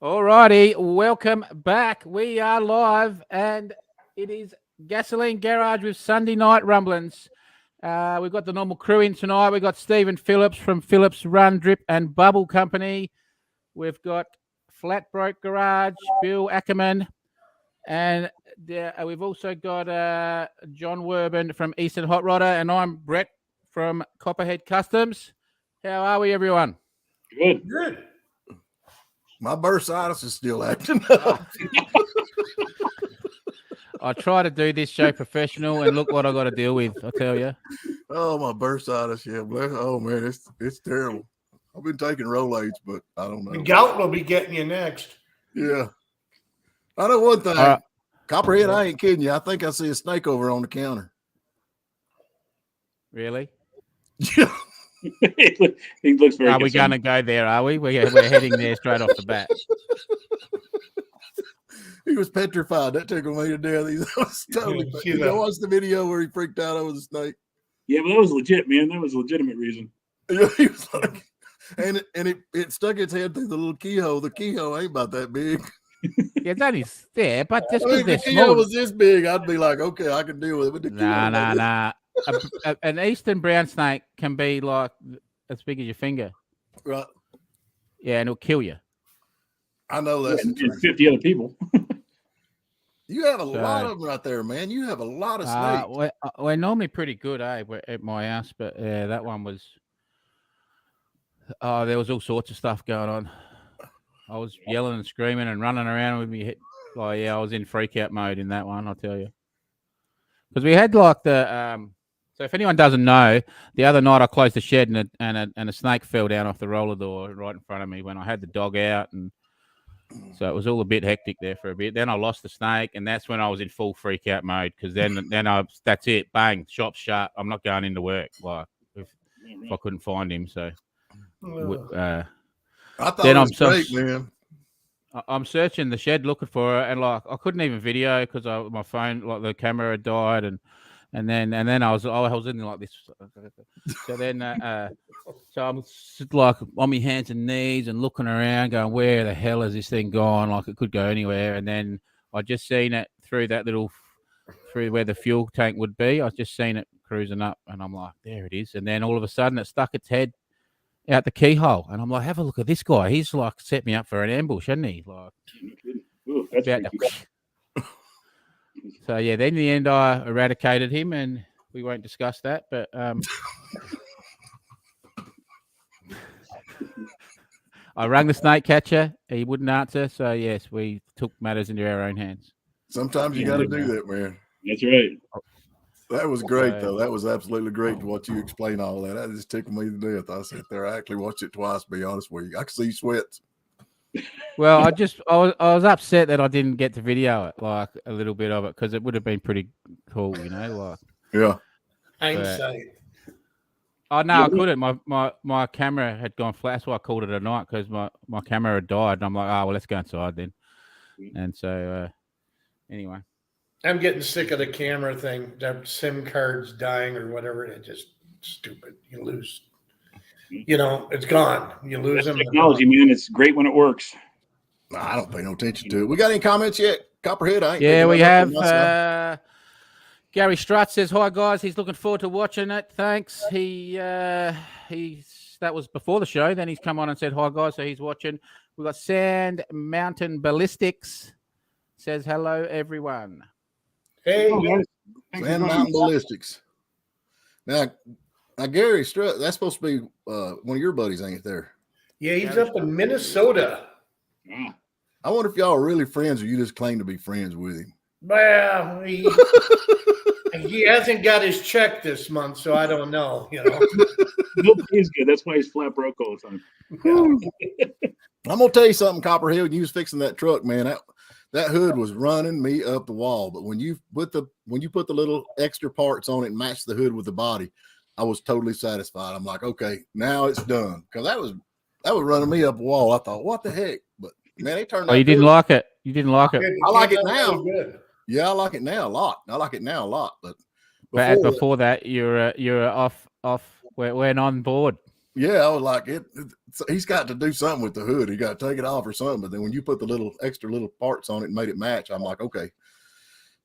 All righty, welcome back. We are live, and it is Gasoline Garage with Sunday Night Rumblings. We've got the normal crew in tonight. We've got Stephen Phillips from Phillips Run, Drip and Bubble Company. We've got Flatbroke Garage, Bill Ackerman, and we've also got John Werben from Eastern Hot Rodder, and I'm Brett from Copperhead Customs. How are we, everyone? Good. My bursitis is still acting up. I try to do this show professional, and look what I got to deal with. I tell you. Oh, my bursitis, yeah. Oh man, it's terrible. I've been taking Rolaids, but I don't know. The gout will be getting you next. Yeah, I know one thing. Copperhead, I ain't kidding you. I think I see a snake over on the counter. Really? Yeah. He looks very. Are we going to go there? Are we? We're heading there straight off the bat. He was petrified. That tickled me to death. He was totally. You watched the video where he freaked out over the snake? Yeah, but that was legit, man. That was a legitimate reason. Yeah, he was like, and it stuck its head through the little keyhole. The keyhole ain't about that big. Yeah, that is there, but just if the keyhole was this big, I'd be like, okay, I can deal with it. But the nah. An eastern brown snake can be like as big as your finger. Right. Yeah, and it'll kill you. I know that's and 50 other people. You have a lot of them right there, man. You have a lot of snakes. We're normally pretty good, at my house, but yeah, that one was. Oh, there was all sorts of stuff going on. I was yelling and screaming and running around with me. Like, yeah, I was in freak out mode in that one. I'll tell you, because we had like the. So if anyone doesn't know, the other night I closed the shed and a snake fell down off the roller door right in front of me when I had the dog out, and so it was all a bit hectic there for a bit. Then I lost the snake, and that's when I was in full freak out mode because then that's it, bang, shop's shut. I'm not going into work like if I couldn't find him. So I thought it was great, man. I'm searching the shed looking for it, and like I couldn't even video because my phone, like the camera had died, and then I was in like this. So then, so I'm like on my hands and knees and looking around, going, "Where the hell has this thing gone? Like it could go anywhere." And then I just seen it through where the fuel tank would be. I just seen it cruising up, and I'm like, "There it is." And then all of a sudden, it stuck its head out the keyhole, and I'm like, "Have a look at this guy. He's like set me up for an ambush, hasn't he?" Like, ooh, that's so yeah, then in the end I eradicated him, and we won't discuss that. But I rang the snake catcher; he wouldn't answer. So yes, we took matters into our own hands. Sometimes you got to do that, man. That's right. That was great, though. That was absolutely great to watch you explain all that. That just tickled me to death. I sat there, I actually watched it twice. To be honest with you, I could see sweats. Well, I was upset that I didn't get to video it, like a little bit of it, because it would have been pretty cool, you know. Like, yeah, hindsight. Oh no, I couldn't. My camera had gone flat, that's why I called it a night because my camera had died, and I'm like, oh well, let's go inside then. And so, anyway, I'm getting sick of the camera thing. Their SIM cards dying or whatever. It's just stupid. You lose. You know, it's gone. You lose them. Technology, man. It's great when it works. I don't pay no attention to it. We got any comments yet? Copperhead, yeah, we have. Gary Strutt says, hi, guys. He's looking forward to watching it. Thanks. That was before the show. Then he's come on and said, hi, guys. So he's watching. We've got Sand Mountain Ballistics. Says, hello, everyone. Hey. Sand Mountain Ballistics. Now, Gary Strutt, that's supposed to be one of your buddies, ain't it there? Yeah, he's up in Minnesota. Yeah. I wonder if y'all are really friends or you just claim to be friends with him. Well, he hasn't got his check this month, so I don't know. You know, he's good. That's why he's flat broke all the time. Yeah. I'm gonna tell you something, Copperhead. When you was fixing that truck, man, that hood was running me up the wall. But when you put the little extra parts on it and matched the hood with the body, I was totally satisfied. I'm like, okay, now it's done. Because that was running me up the wall. I thought, what the heck? But man, they turned out. Oh, you didn't like it. You didn't like it. I like it now. Yeah, I like it now a lot. But before that, you're off. We're on board. Yeah, I was like, he's got to do something with the hood. He got to take it off or something. But then when you put the little extra little parts on it and made it match, I'm like, okay,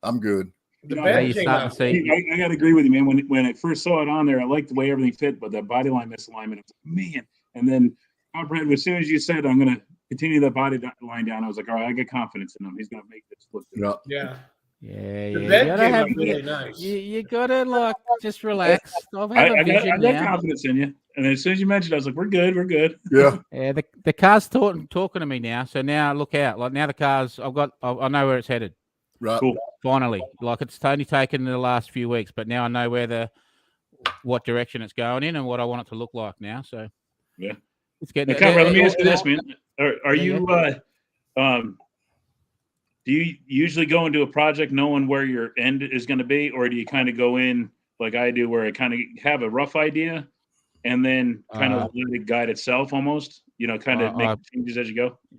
I'm good. The You know, bed you came start to out. see- I got to agree with you, man. When I first saw it on there, I liked the way everything fit, but the body line misalignment, it was man. And then as soon as you said I'm going to continue that body line down, I was like, all right, I get confidence in him. He's going to make this look good. Yeah. The Yeah, yeah. bed You gotta came have out really nice. you gotta like just relax. I've I had a vision got now. confidence in you. And as soon as you mentioned, I was like, we're good. Yeah. Yeah, the car's talking to me now. So now look out. Like now the car's I know where it's headed. Right. Cool. Finally. Like it's only taken the last few weeks, but now I know what direction it's going in and what I want it to look like now. So Yeah. it's getting Now, Conrad, let me ask you this, man. Are Yeah, you do you usually go into a project knowing where your end is going to be, or do you kind of go in like I do, where I kind of have a rough idea and then kind of let it guide itself almost? You know, kind of make changes as you go. Do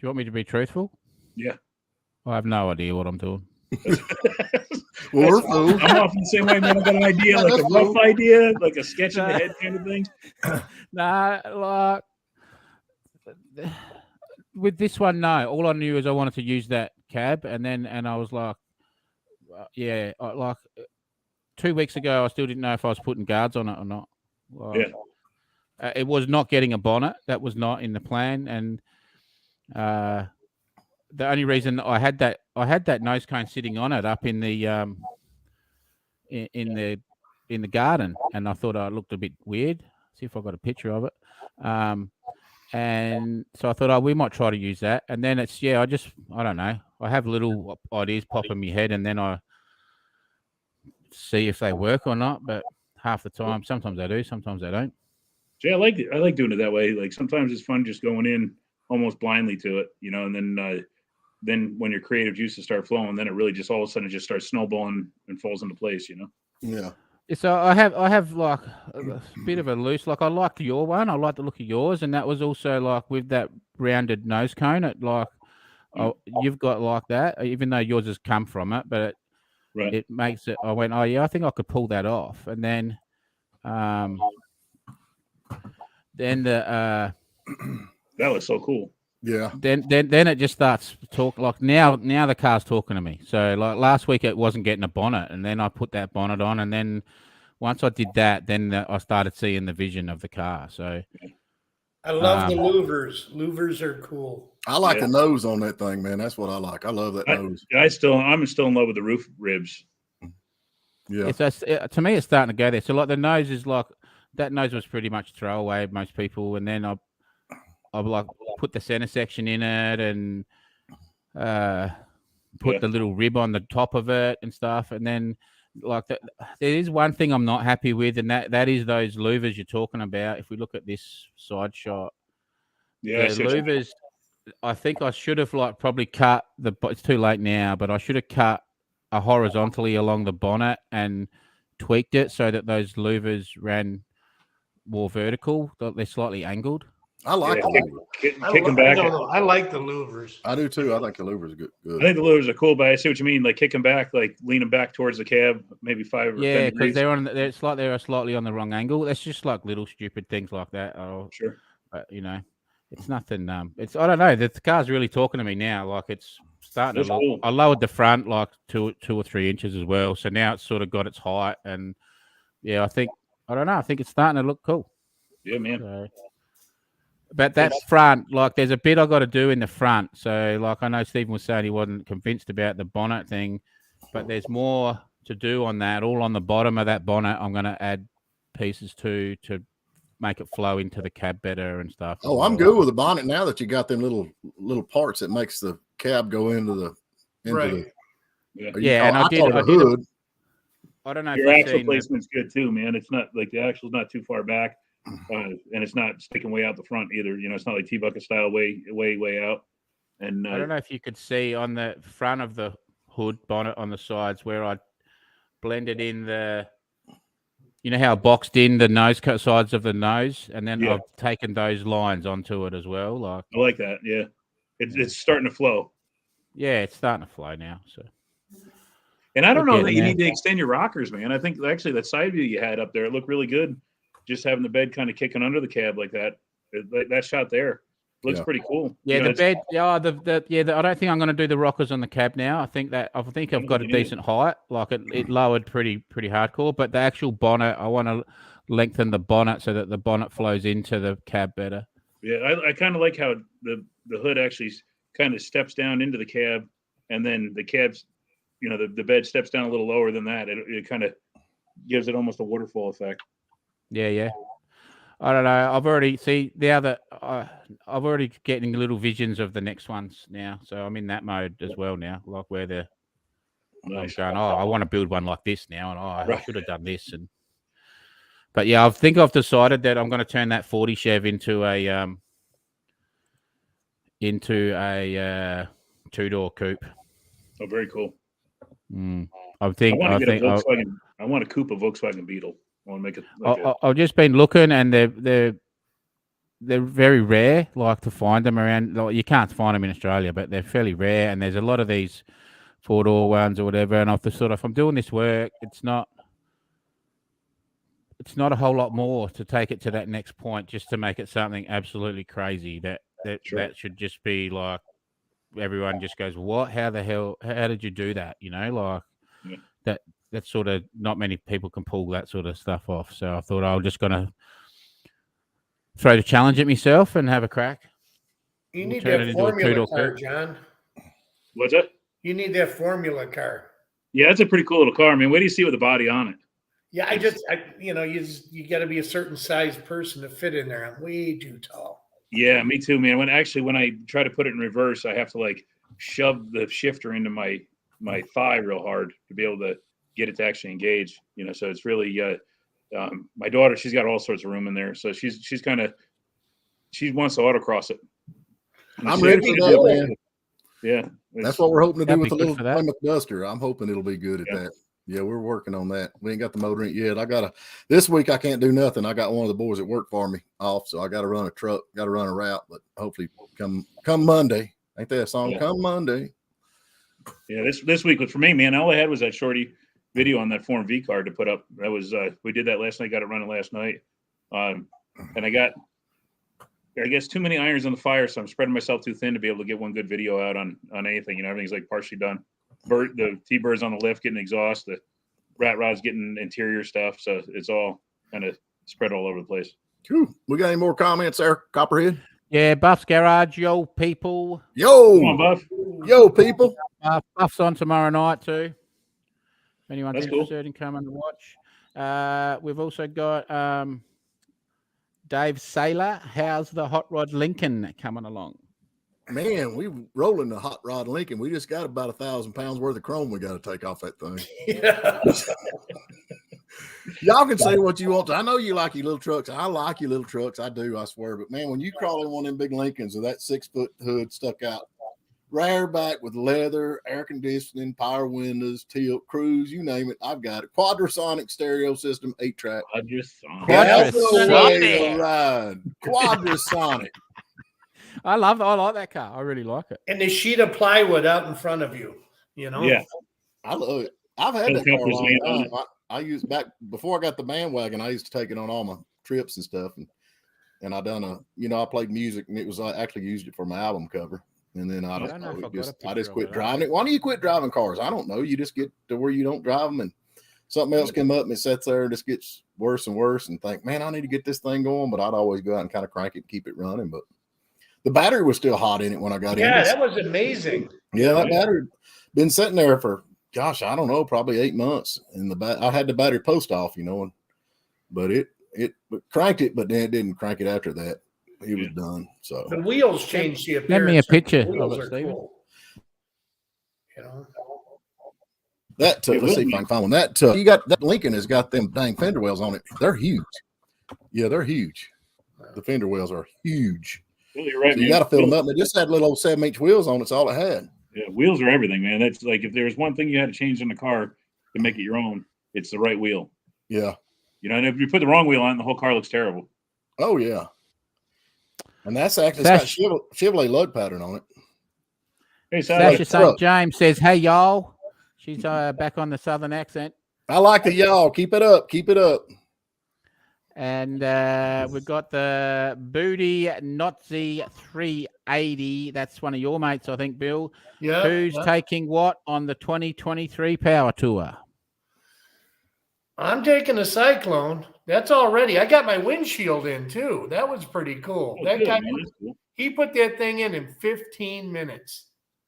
you want me to be truthful? Yeah. I have no idea what I'm doing. Well, we're fools. I'm often the same way, man. I got an idea, like a rough idea, like a sketch in the head kind of thing. Nah, like with this one, no. All I knew is I wanted to use that cab, and I was like, like 2 weeks ago, I still didn't know if I was putting guards on it or not. Like, it was not getting a bonnet. That was not in the plan, and the only reason I had that nose cone sitting on it up in the in the garden, and I thought it looked a bit weird. See if I got a picture of it. And so I thought, we might try to use that. And then it's, I don't know. I have little ideas pop in my head, and then I see if they work or not. But half the time, sometimes I do, sometimes I don't. Yeah, I like it. I like doing it that way. Like sometimes it's fun just going in almost blindly to it, you know, and then when your creative juices start flowing, then it really just all of a sudden it just starts snowballing and falls into place, you know? Yeah. So I have like a bit of a loose, like I liked your one. I like the look of yours. And that was also like with that rounded nose cone, it like, you've got like that, even though yours has come from it, but it makes it, I went, oh yeah, I think I could pull that off. And then that was so cool. Yeah. Then it just starts to talk like now the car's talking to me. So like last week it wasn't getting a bonnet, and then I put that bonnet on, and then once I did that, then I started seeing the vision of the car. So I love the louvers. Louvers are cool. I like the nose on that thing, man. That's what I like. I love that nose. I'm still in love with the roof ribs. Yeah. To me, it's starting to go there. So like the nose is like, that nose was pretty much throwaway most people, and then I've like put the center section in it and put the little rib on the top of it and stuff. And then like there is one thing I'm not happy with, and that is those louvers you're talking about. If we look at this side shot, the louvers, I think I should have like probably cut it's too late now, but I should have cut horizontally along the bonnet and tweaked it so that those louvers ran more vertical. They're slightly angled. I like the louvers. Kick them back. I like the louvers. I do too. I think the louvers are good. I think the louvers are cool, but I see what you mean. Like kick them back, like lean them back towards the cab, maybe 5 or 10 Yeah, degrees. because they're slightly on the wrong angle. That's just like little stupid things like that. Sure. But you know, it's nothing. It's I don't know. The car's really talking to me now. Like it's starting to look. Cool. I lowered the front like 2 or 3 inches as well, so now it's sort of got its height. And yeah, I don't know. I think it's starting to look cool. Yeah, man. So, but that front, like, there's a bit I got to do in the front. So, like, I know Stephen was saying he wasn't convinced about the bonnet thing, but there's more to do on that. All on the bottom of that bonnet, I'm going to add pieces to make it flow into the cab better and stuff. Oh, I'm good with the bonnet now that you got them little parts that makes the cab go into the Yeah, and I did hood. I don't know Your if axle placement's good too, man. It's not like the axle's not too far back, and it's not sticking way out the front either. You know, it's not like T-bucket style way out. And I don't know if you could see on the front of the hood bonnet on the sides where I blended in you know how I boxed in the nose sides of the nose, and then I've taken those lines onto it as well. Like I like that. Yeah, it's starting to flow. Yeah, it's starting to flow now. So. And I don't know that you need to extend your rockers, man. I think actually that side view you had up there, it looked really good. just having the bed kind of kicking under the cab like that. That shot there looks pretty cool. Yeah, You know, the bed. Yeah, I don't think I'm going to do the rockers on the cab now. I think I've got a decent height. Like it lowered pretty hardcore. But the actual bonnet, I want to lengthen the bonnet so that the bonnet flows into the cab better. Yeah, I kind of like how the hood actually kind of steps down into the cab, and then the cab's, you know, the bed steps down a little lower than that. It kind of gives it almost a waterfall effect. Yeah. I don't know. I've already I've already getting little visions of the next ones now. So I'm in that mode as well now. Like where I'm going, I want to build one like this now, and I should have done this. But yeah, I think I've decided that I'm going to turn that 40 Chev into a 2-door coupe. Oh, very cool. I want to get a Volkswagen. I want to coupe a Volkswagen Beetle. I want to make it. I've just been looking, and they're very rare. Like to find them around. Like, you can't find them in Australia, but they're fairly rare. And there's a lot of these 4-door ones or whatever. And I've just if I'm doing this work, it's not a whole lot more to take it to that next point, just to make it something absolutely crazy. That should just be like everyone just goes, "What? How the hell? How did you do that?" You know, like that. That's sort of not many people can pull that sort of stuff off. So I thought I was just going to throw the challenge at myself and have a crack. You need that formula car, John. What's that? You need that formula car. Yeah, that's a pretty cool little car. I mean, what do you see with the body on it? Yeah, you got to be a certain size person to fit in there. I'm way too tall. Yeah, me too, man. When I try to put it in reverse, I have to like shove the shifter into my thigh real hard to be able to get it to actually engage, you know. So it's really my daughter, she's got all sorts of room in there, so she wants to autocross it. I'm ready for that, man. Yeah, that's what we're hoping to do with the little Plymouth Duster. I'm hoping it'll be good at that. Yeah, we're working on that. We ain't got the motor in it yet. This week I can't do nothing. I got one of the boys that work for me off, so I got to run a truck, got to run a route, but hopefully come Monday. Ain't that a song? Yeah. Come Monday. Yeah, this week was for me, man. All I had was that shorty video on that Form V card to put up. That was we did that last night. Got it running last night, and I got, I guess, too many irons on the fire, so I'm spreading myself too thin to be able to get one good video out on anything. You know, everything's like partially done. The T-Bird's on the lift getting exhaust. The rat rod's getting interior stuff, so it's all kind of spread all over the place. Cool. We got any more comments there, Copperhead? Yeah, Buff's Garage, yo people. Yo, come on, Buff. Yo people. Buff's on tomorrow night too. If anyone's That's interested in coming to watch. We've also got Dave Saylor. How's the Hot Rod Lincoln coming along? Man, we rolling the Hot Rod Lincoln. We just got about 1,000 pounds worth of chrome we got to take off that thing. Yeah. Y'all can say what you want to. I know you like your little trucks. I like your little trucks. I do, I swear. But man, when you crawl in one of them big Lincolns with that 6-foot hood stuck out, rear back with leather, air conditioning, power windows, tilt, cruise, you name it, I've got it. Quadrasonic stereo system, 8-track. Quadrasonic. I like that car. I really like it. And the sheet of plywood out in front of you, you know? Yeah. I love it. I've had that car a long time. I used back before I got the bandwagon, I used to take it on all my trips and stuff. And I done I played music, and it was, I actually used it for my album cover. And then I just quit driving it. Why do you quit driving cars? I don't know. You just get to where you don't drive them, and something else came up, and it sits there and just gets worse and worse, and think, man, I need to get this thing going. But I'd always go out and kind of crank it and keep it running. But the battery was still hot in it when I got in. Yeah, that was amazing. Yeah, that battery been sitting there for, gosh, I don't know, probably 8 months. And I had the battery post off, but it cranked it, but then it didn't crank it after that. He was done. So the wheels changed the appearance. Send me a picture of it, Stephen. Cool. That took. Let's see if I can find one. That took. You got that Lincoln has got them dang fender wells on it. They're huge. Yeah, they're huge. The fender wells are huge. Well, you're right, so you got to fill them up. They just had little old 7-inch wheels on it. It's all it had. Yeah, wheels are everything, man. That's like, if there's one thing you had to change in the car to make it your own, it's the right wheel. Yeah. And if you put the wrong wheel on, the whole car looks terrible. Oh yeah. And that's actually got Chevrolet lug pattern on it. Hey, Sasha St. James says, "Hey y'all." She's back on the Southern accent. I like the y'all. Keep it up. Keep it up. And we've got the Booty Nazi 380. That's one of your mates, I think, Bill. Yeah. Who's taking what on the 2023 Power Tour? I'm taking a Cyclone. That's already. I got my windshield in too. That was pretty cool. Oh, That good, guy, man. That's cool. he put that thing in 15 minutes.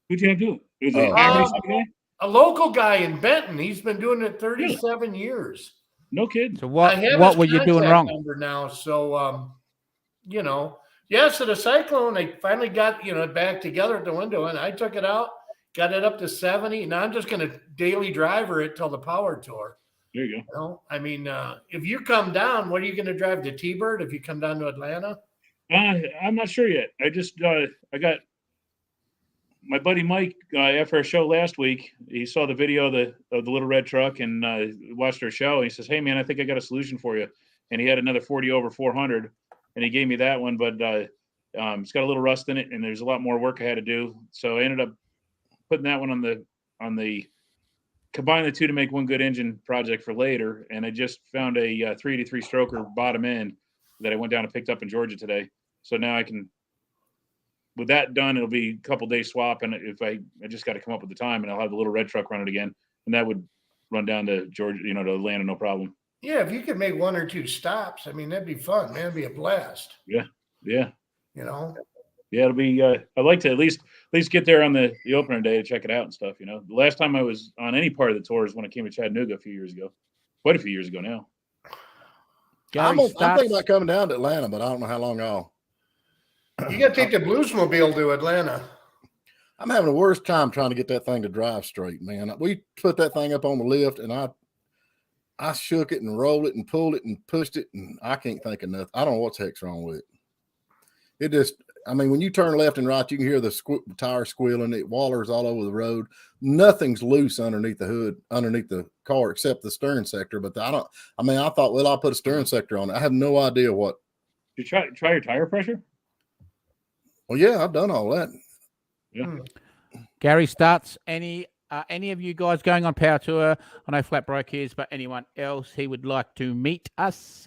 Who'd you have do it? Is it Oh. iRacing guy? A local guy in Benton. He's been doing it 37 years. No kidding. So I have what his were you doing contact wrong? number now, so you know, yeah. So the Cyclone, I finally got back together at the window, and I took it out, got it up to 70. Now I'm just going to daily driver it till the Power Tour. There you go. You know, I mean, if you come down, what are you going to drive to T-Bird if you come down to Atlanta? I'm not sure yet. I just I got my buddy Mike after our show last week. He saw the video of the little red truck and watched our show. He says, "Hey man, I think I got a solution for you." And he had another 40 over 400, and he gave me that one, but it's got a little rust in it, and there's a lot more work I had to do. So I ended up putting that one on the combine the two to make one good engine project for later. And I just found a 383 stroker bottom end that I went down and picked up in Georgia today. So now I can, with that done, it'll be a couple days swap. And if I just got to come up with the time, and I'll have the little red truck run it again. And that would run down to Georgia, to Atlanta, no problem. Yeah, if you could make 1 or 2 stops, I mean, that'd be fun, man. It'd be a blast. Yeah. You Yeah, know? it'll be. I'd like to at least get there on the opener day to check it out and stuff. The last time I was on any part of the tour is when I came to Chattanooga a few years ago, quite a few years ago now. I'm thinking about coming down to Atlanta, but I don't know how long I'll. You got to take the Bluesmobile to Atlanta. I'm having the worst time trying to get that thing to drive straight, man. We put that thing up on the lift, and I shook it and rolled it and pulled it and pushed it, and I can't think of nothing. I don't know what the heck's wrong with it. It just, I mean, when you turn left and right, you can hear the tire squealing. It wallers all over the road. Nothing's loose underneath the hood, underneath the car, except the stern sector. But I thought, well, I'll put a stern sector on it. I have no idea what. Did you try your tire pressure? Well, yeah, I've done all that. Yeah. Gary Stutz, any of you guys going on Power Tour? I know Flat Broke is, but anyone else he would like to meet us?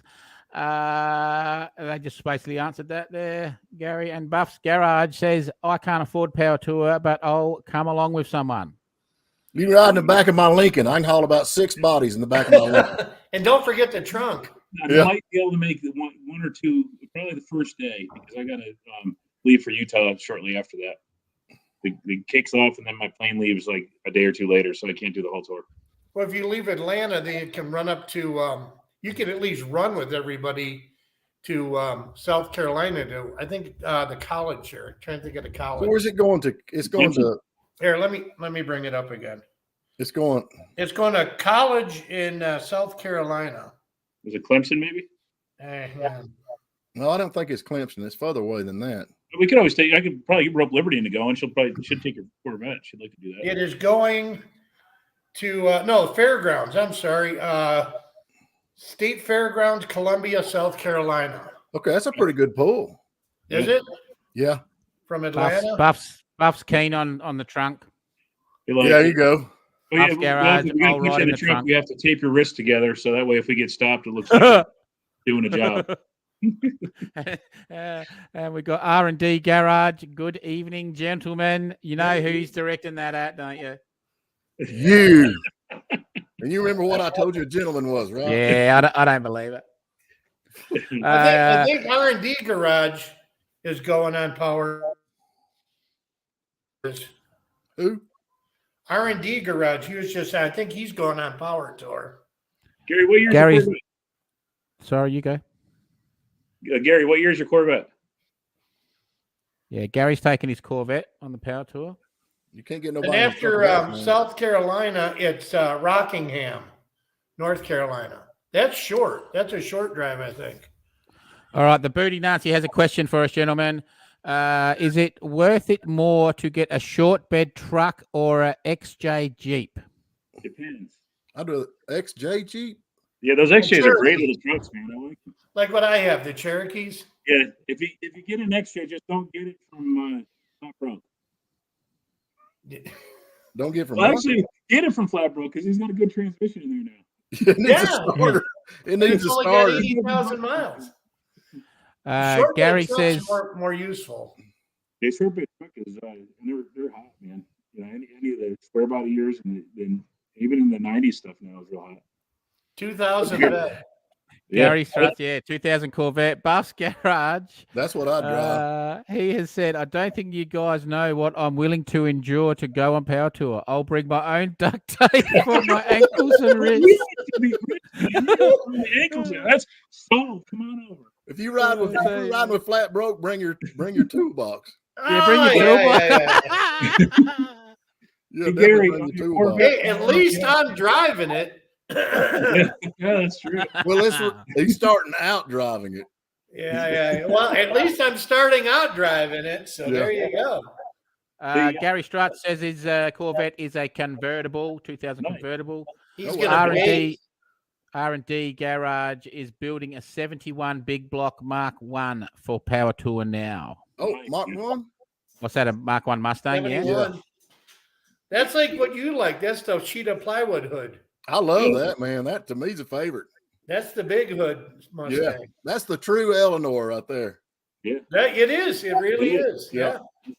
They just basically answered that there, Gary. And Buff's Garage says, I can't afford Power Tour, but I'll come along with someone. You can ride in the back of my Lincoln. I can haul about 6 bodies in the back of my Lincoln. And don't forget the trunk. I might be able to make one or two, probably the first day, because I got to leave for Utah shortly after that. The kicks off, and then my plane leaves like a day or two later, so I can't do the whole tour. Well, if you leave Atlanta, then you can run up to you can at least run with everybody to South Carolina to, I think, the college here. I'm trying to think of the college. So where's it going to? It's going to. Here, let me bring it up again. It's going to college in South Carolina. Is it Clemson, maybe? No, I don't think it's Clemson. It's further away than that. We could always I could probably rope Liberty into going. Should take your Corvette. She'd like to do that. It is going to Fairgrounds. I'm sorry, State Fairgrounds, Columbia, South Carolina. Okay, that's a pretty good pull. Is it? Yeah. From Atlanta. Buff's keen on the trunk. Like, there you go. Buff's Garage. I'll ride in the trunk. We have to tape your wrists together so that way, if we get stopped, it looks like we're doing a job. And we got R&D Garage. Good evening, gentlemen. You know who he's directing that at, don't you? You. And you remember what I told you a gentleman was, right? Yeah, I don't believe it. I think R&D Garage is going on Power. Who? R&D Garage. He was just. I think he's going on Power Tour. Gary, what year's Gary's, your Corvette? Sorry, you go. Gary, what year's your Corvette? Yeah, Gary's taking his Corvette on the Power Tour. You can't get nobody. And after South Carolina, it's Rockingham, North Carolina. That's short. That's a short drive, I think. All right, the Booty Nazi has a question for us, gentlemen. Is it worth it more to get a short bed truck or a XJ Jeep? Depends. I'd do XJ Jeep. Yeah, those XJs are great little trucks, man. I like them. Like what I have, the Cherokees. Yeah, if you get an XJ, just don't get it from Flat Broke. Don't get from. Well, actually, get it from Flat Broke because he's got a good transmission in there now. It needs a starter. It needs It's a only got starter. 80,000 miles. Short Gary bed trucks says, are more useful. The short bed truck is and they're hot, man. You know, any of the square body years and even in the '90s stuff now is real hot. 2,000 Yeah. bed. Gary Strutt, 2000 Corvette, Buff's Garage. That's what I drive. He has said, I don't think you guys know what I'm willing to endure to go on Power Tour. I'll bring my own duct tape for my ankles and wrists. The ankles, that's so. Come on over. If you ride with flat broke, bring your toolbox. Yeah, bring your toolbox. Yeah, Hey, definitely Gary, bring on your your toolbox. Corvette- Hey, at least I'm driving it. Yeah, that's true. Well, he's starting out driving it. Yeah. Well, at least I'm starting out driving it. So there you go. Gary Strutt says his Corvette is a convertible, 2000 Nice. convertible. He's Oh, gonna pay. R&D Garage is building a 71 big block Mark 1 for Power Tour now. Oh, Nice. Mark 1? What's that, a Mark 1 Mustang? Yeah. 71. That's like what you like. That's the sheet of plywood hood. I love that, man. That to me is a favorite. That's the big hood Mustang. Yeah, that's the true Eleanor right there. That it is. It really is. Yeah. Yeah.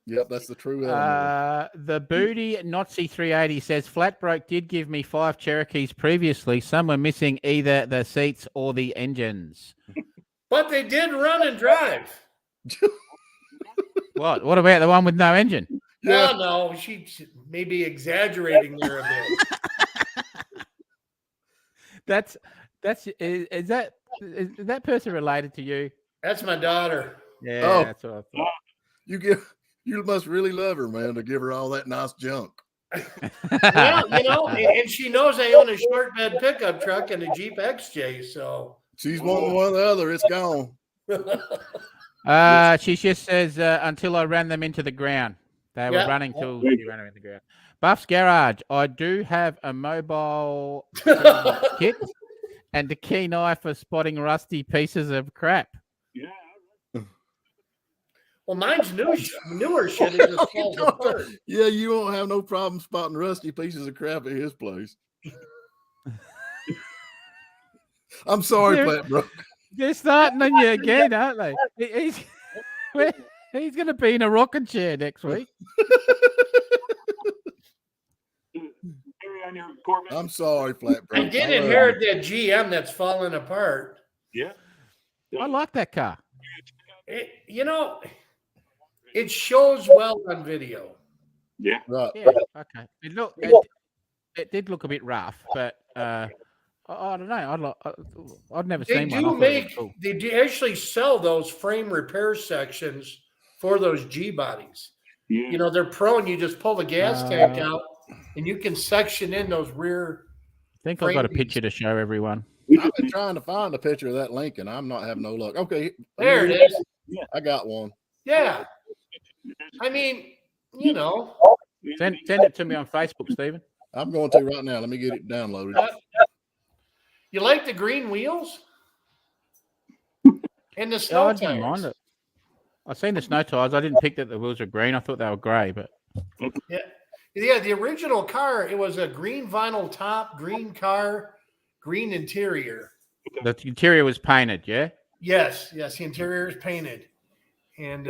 Yep, that's the true Eleanor. The Booty Nazi 380 says Flatbroke did give me 5 Cherokees previously. Some were missing either the seats or the engines. But they did run and drive. What? What about the one with no engine? Yeah. No, she may be exaggerating there a bit. Is that person related to you? That's my daughter. Yeah, Oh. that's what I thought. You must really love her, man, to give her all that nice junk. Well, and she knows I own a short bed pickup truck and a Jeep XJ, so She's wanting one or the other. It's gone. She just says until I ran them into the ground. They were running till you ran them into the ground. Buff's Garage. I do have a mobile kit and a keen eye for spotting rusty pieces of crap. Yeah. well, mine's newer shit. It just falls apart. Yeah, you won't have no problem spotting rusty pieces of crap at his place. I'm sorry, Flatbrook. They're starting on you again, aren't they? He's going to be in a rocking chair next week. On your Corvette. I'm sorry, Flatbrook. I did inherit that GM that's falling apart. Yeah. I like that car. It shows well on video. Yeah. Right. Yeah, okay. It did look a bit rough, but I don't know. I'd never They seen one. I do thought it was make. cool. They do actually sell those frame repair sections for those G bodies. Yeah. They're prone. You just pull the gas tank out, and you can section in those rear. I think I've got a frames. picture to show everyone. I've been trying to find a picture of that Lincoln. I'm not having no luck. Okay. There it is. I got one. Yeah. I mean, Send it to me on Facebook, Stephen. I'm going to right now. Let me get it downloaded. You like the green wheels and the Yeah, snow I didn't mind tires? it. I seen the snow tires. I didn't pick that the wheels were green. I thought they were grey, but Yeah. The original car, it was a green vinyl top, green car, green interior. the interior was painted. Yeah. Yes. The interior is painted, and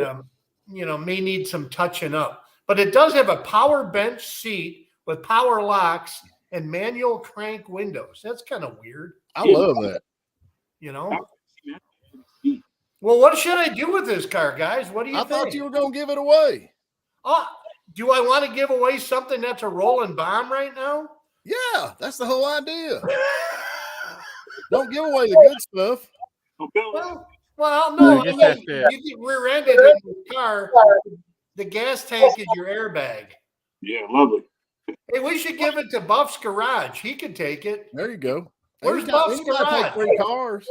may need some touching up. But it does have a power bench seat with power locks and manual crank windows. That's kind of weird, I love that. Well, what should I do with this car, guys? What do you I think? thought you were going to give it away. Do I want to give away something that's a rolling bomb right now? Yeah, that's the whole idea. Don't give away the good stuff. Well, no. You just have to- You get rear-ended in the car. The gas tank is your airbag. Yeah, lovely. Hey, we should give it to Buff's Garage. He could take it. There you go. Where's Anytime- Buff's anytime garage? take 3 cars.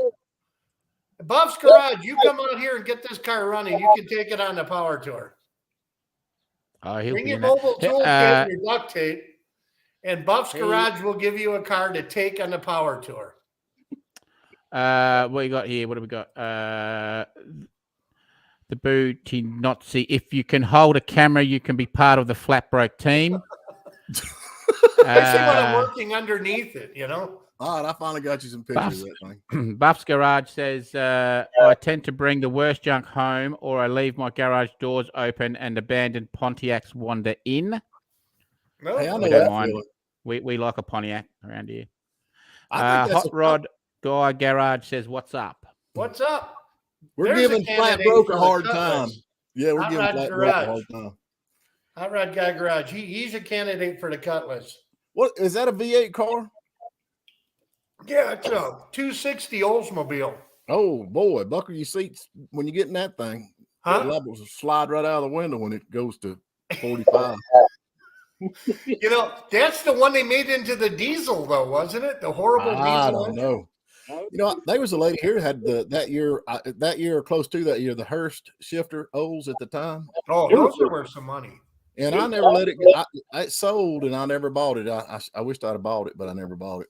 Buff's Garage, you come out here and get this car running. You can take it on the power tour. Oh, he'll Bring be your in that. mobile toolkit and your duct tape, and Buff's Hey. Garage will give you a car to take on the power tour. What you got here? What have we got? The Booty Nazi. If you can hold a camera, you can be part of the Flatbroke team. I see what I'm working underneath it, All right, I finally got you some pictures of that thing. Buff's Garage says, I tend to bring the worst junk home, or I leave my garage doors open and abandoned Pontiacs wander in. No, Hey, I know We don't that mind. feeling. We like a Pontiac around here. I think that's Hot Rod Guy Garage says, what's up? what's up? we're There's a giving Flat candidate Broke for a the hard Cutlass. time. Yeah, we're Hot giving Rod Flat Broke a Garage. hard time. Hot Rod Guy Garage. He's a candidate for the Cutlass. What is that? A V8 car? Yeah, it's a 260 Oldsmobile. Oh boy, buckle your seats when you get in that thing. Huh? The levels will slide right out of the window when it goes to 45. You know, that's the one they made into the diesel, though, wasn't it? The horrible I diesel don't engine? know. You know, there was a lady here had that year or close to that year, the Hearst shifter Olds at the time. Oh, those are worth some money. And I never let it go. It sold and I never bought it. I wished I'd have bought it, but I never bought it.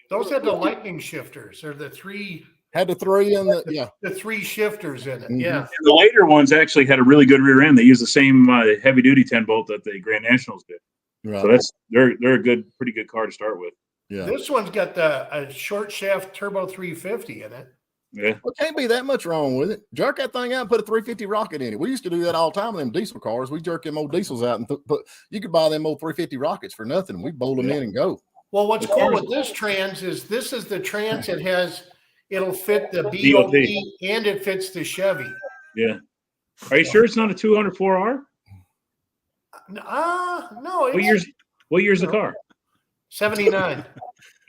Those had the lightning shifters, or the three Had the three in the three shifters in it. Mhm. Yeah. And the later ones actually had a really good rear end. They used the same heavy duty 10 bolt that the Grand Nationals did. right. So they're a pretty good car to start with. Yeah. This one's got a short shaft turbo 350 in it. Yeah. Well, can't be that much wrong with it. Jerk that thing out and put a 350 rocket in it. We used to do that all the time with them diesel cars. We jerk them old diesels out and put you could buy them old 350 rockets for nothing. We bolt them in and go. Well, what's cool with this trans is this is the trans that it'll fit the BOP and it fits the Chevy. Yeah. Are you sure it's not a 204R? No. What year's the car? 79.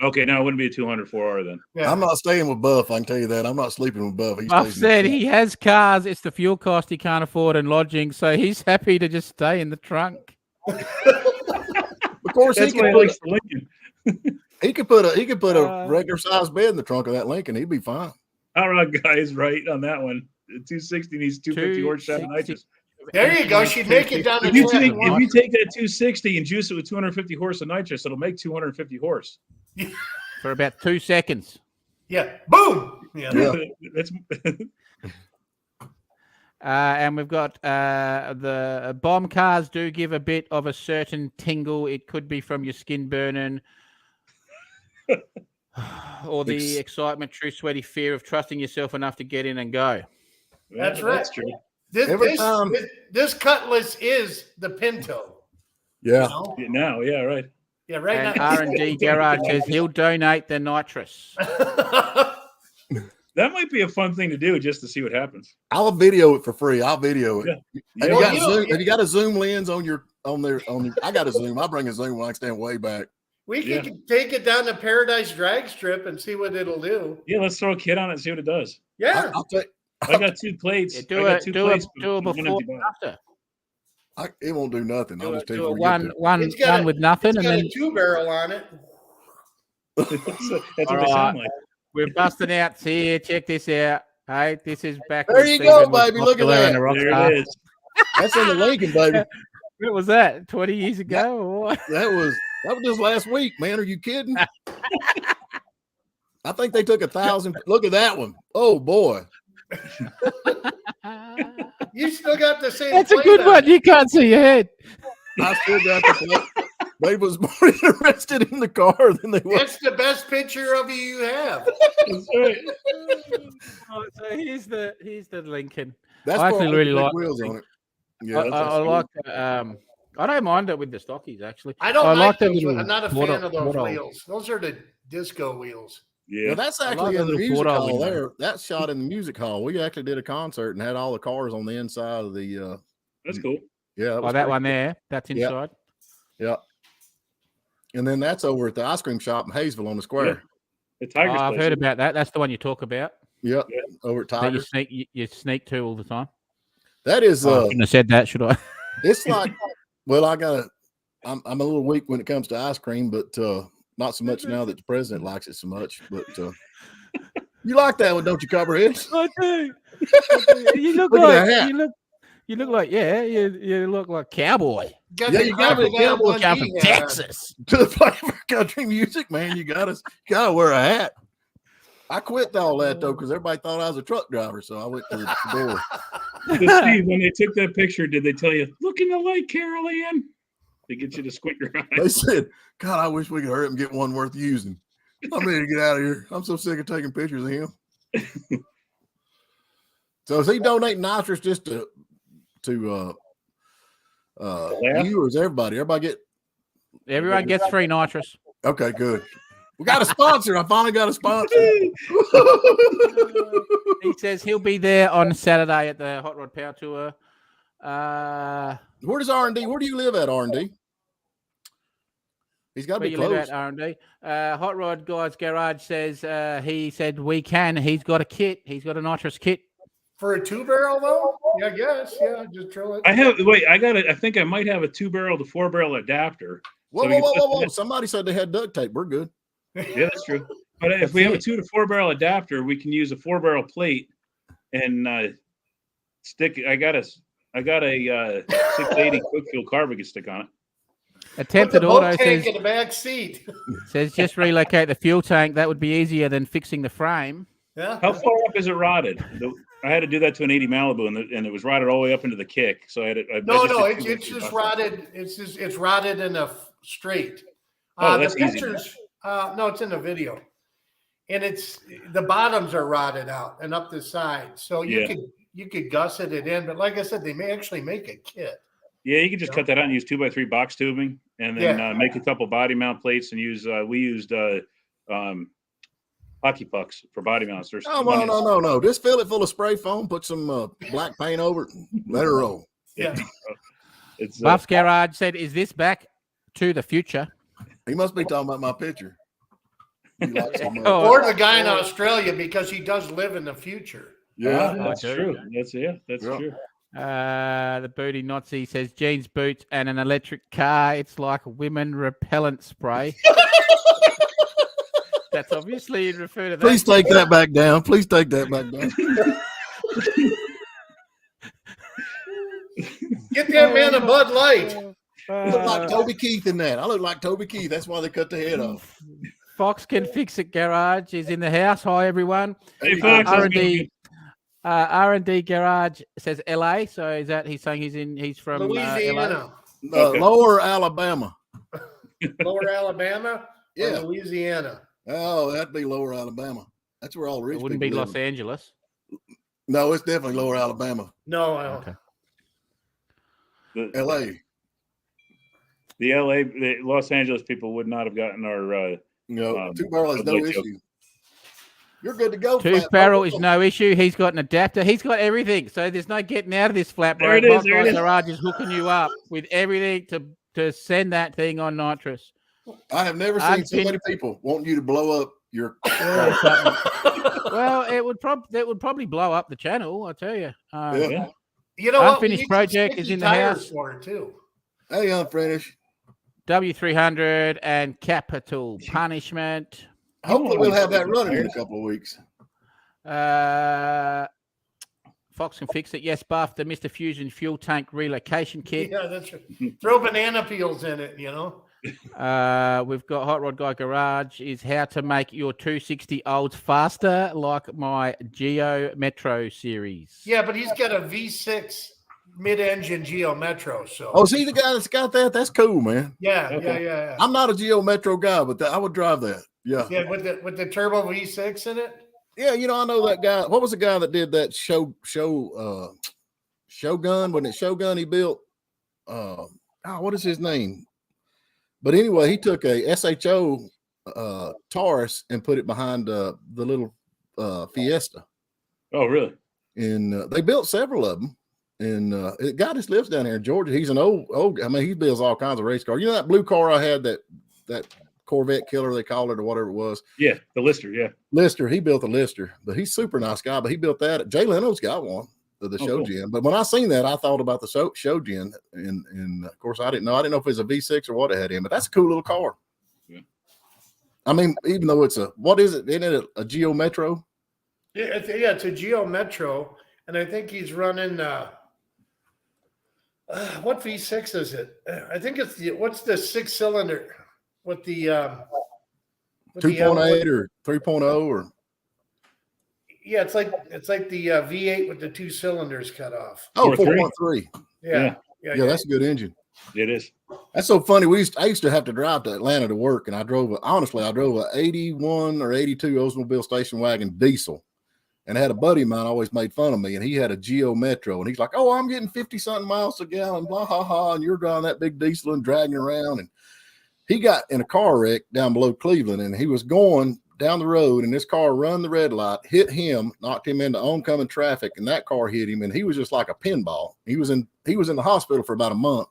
Okay, no, it wouldn't be a 204R then. Yeah. I'm not staying with Buff. I can tell you that. I'm not sleeping with Buff. Buff said he has cars. It's the fuel cost he can't afford and lodging. So he's happy to just stay in the trunk. Of course, That's why he likes the Lincoln. he could put a regular sized bed in the trunk of that Lincoln. He'd be fine. Hot Rod Guy is right on that one. The 260 needs 250 horsepower nitrous. There you go. She'd make it down to If you 20. take that 260 and juice it with 250 horse of nitrous, it'll make 250 horse. For about 2 seconds. Yeah. Boom. Yeah. That's And we've got the bomb cars do give a bit of a certain tingle. It could be from your skin burning or the excitement, true sweaty fear of trusting yourself enough to get in and go. That's right. That's true. This Cutlass is the Pinto. Yeah. You know? Now, yeah, right. Yeah, right And now. R&D Garage says he'll donate the nitrous. That might be a fun thing to do just to see what happens. I'll video it for free. I'll video it. Yeah. Have you got a zoom lens on your? I got a zoom. I bring a zoom when I stand way back. We can take it down to Paradise Drag Strip and see what it'll do. Yeah, let's throw a kit on it and see what it does. Yeah. I'll take. I got 2 plates. Yeah, do it before and after. It won't do nothing. I'll just take one It's got with nothing, It's and got then a 2-barrel on it. That's what they All sound right. like. we're busting out here. Check this out. Hey, this is back. There when you Stephen go, was baby. Look at popular and that. a rock There star. it is. That's in the Lincoln, baby. What was that? 20 years ago? Or what? That was just last week, man. Are you kidding? I think they took 1,000. Look at that one. Oh boy. You still got the same. That's a plate good on one. it. You can't see your head. I still got the plate. They was more interested in the car than they were. That's the best picture of you have. That's right. Oh, so here's the Lincoln. That's I actually probably really the big like wheels the on it. Yeah, I like. I don't mind it with the stockies actually. I don't I like the those. little I'm not a quarter- fan of those quarter- wheels. Those are the disco wheels. Yeah. Now, that's I actually like in the the music Ford hall window. there. That's shot in the music hall. We actually did a concert and had all the cars on the inside of the. That's cool. Yeah, Oh, that one there. That's Yeah. inside. Yeah. And then that's over at the ice cream shop in Hayesville on the square. The Oh, Tigers. I've place. heard about that. That's the one you talk about. Yep. Yeah. Over at That you Tigers. sneak to all the time. That is I shouldn't have said that, should I? it's like well, I'm a little weak when it comes to ice cream, but not so much now that the president likes it so much. But you like that one, don't you, Copperhead? I do. You look Look at like that hat. you look like you look like cowboy. Yeah, you got to to be cowboy Come from Texas. To the play for country music, man. You gotta wear a hat. I quit all that though because everybody thought I was a truck driver, so I went to the door. But Steve, when they took that picture, did they tell you, looking alike Carol Ann? They get you to squint your They eyes. said, "God, I wish we could hurry up and get one worth using." I'm ready to get out of here. I'm so sick of taking pictures of him. So is he donating nitrous just to you, or is everybody? Everyone gets free nitrous. Okay, good. We got a sponsor. I finally got a sponsor. He says he'll be there on Saturday at the Hot Rod Power Tour. Where does R&D? Where do you live at, R&D? He's got to Where be you close. live at, R&D. Hot Rod Guy's Garage says he said we can. He's got a kit. He's got a nitrous kit. For a 2-barrel though? Yeah, I guess. Yeah, just drill it. I think I might have a 2-barrel to 4-barrel adapter. Whoa. Somebody said they had duct tape. We're good. Yeah, that's true. But if we have a 2 to 4-barrel adapter, we can use a 4-barrel plate and stick. I got a 680 quick fuel carb we can stick on it. Attempted auto says in the back seat. says just relocate the fuel tank. That would be easier than fixing the frame. Yeah. How far up is it rotted? I had to do that to an 80 Malibu, and it was rotted all the way up into the kick. So I had to. It's just rotted. It's rotted in a straight. That's the pictures, easy. No, it's in the video, and it's the bottoms are rotted out and up the side. So you could gusset it in, but like I said, they may actually make a kit. Yeah, you can just cut that out and use 2x3 box tubing, and then make a couple body mount plates and use. We used hockey pucks for body mounts. No. Just fill it full of spray foam, put some black paint over it, and let it roll. Yeah. Buff's Garage said, "Is this back to the future?" He must be talking about my picture. Or the guy in Australia, because he does live in the future. Yeah, that's true. That's true. The booty Nazi says jeans, boots, and an electric car. It's like women repellent spray. That's obviously in refer to that. Please take that back down. Please take that back down. Get that man a Bud Light. You look like Toby Keith in that. I look like Toby Keith. That's why they cut the head off. Fox Can Fix It Garage is in the house. Hi, everyone. Hey, Fox. R&D Garage says LA. So is that he's saying he's from Louisiana, Lower Alabama. Lower Alabama, yeah, Louisiana. Oh, that'd be Lower Alabama. That's where all the rich It wouldn't people be live. Los Angeles. No, it's definitely Lower Alabama. No, okay. LA. The Los Angeles people would not have gotten our 2-barrel is no issue. You're good to go. 2-barrel is no issue. He's got an adapter. He's got everything. So there's no getting out of this flat. There it is. Garage is hooking you up with everything to send that thing on nitrous. I have never seen so many people wanting you to blow up your. Well, it would probably blow up the channel. I tell you. You know what? Unfinished project is in the house for it too. Hey, unfinished. W300 and Capital Punishment. Hopefully, we'll have that running in a couple of weeks. Fox Can Fix It. Yes, Buff, the Mr. Fusion fuel tank relocation kit. Yeah, that's right. Throw banana peels in it, you know. We've got Hot Rod Guy Garage is how to make your 260 olds faster, like my Geo Metro series. Yeah, but he's got a V6 mid-engine Geo Metro. So. Oh, see the guy that's got that? That's cool, man. Yeah, okay. yeah. I'm not a Geo Metro guy, but I would drive that. Yeah. Yeah, with the turbo V6 in it. Yeah, I know that guy. What was the guy that did that Shogun? Wasn't it Shogun he built? What is his name? But anyway, he took a SHO Taurus and put it behind the little Fiesta. Oh, really? And they built several of them. And the guy just lives down here in Georgia. He's an old. I mean, he builds all kinds of race cars. You know that blue car I had, that Corvette killer they called it or whatever it was. Yeah, the Lister. Yeah, Lister. He built a Lister, but he's a super nice guy. But he built that. Jay Leno's got one, the show gen. But when I seen that, I thought about the show gen, and of course I didn't know if it was a V6 or what it had in. But that's a cool little car. Yeah. I mean, even though it's what is it? Isn't it a Geo Metro? Yeah, it's a Geo Metro, and I think he's running. What V6 is it? I think it's what's the 6-cylinder with the 2.8 or 3.0 or yeah, it's like the V8 with the 2 cylinders cut off. Oh, 4.3. Yeah, that's a good engine. It is. That's so funny. I used to have to drive to Atlanta to work, and I drove a 81 or 82 Oldsmobile station wagon diesel. And I had a buddy of mine always made fun of me, and he had a Geo Metro, and he's like, "Oh, I'm getting 50-something miles a gallon, blah, ha, ha," and you're driving that big diesel and dragging around. And he got in a car wreck down below Cleveland, and he was going down the road, and this car run the red light, hit him, knocked him into oncoming traffic, and that car hit him, and he was just like a pinball. He was in the hospital for about a month.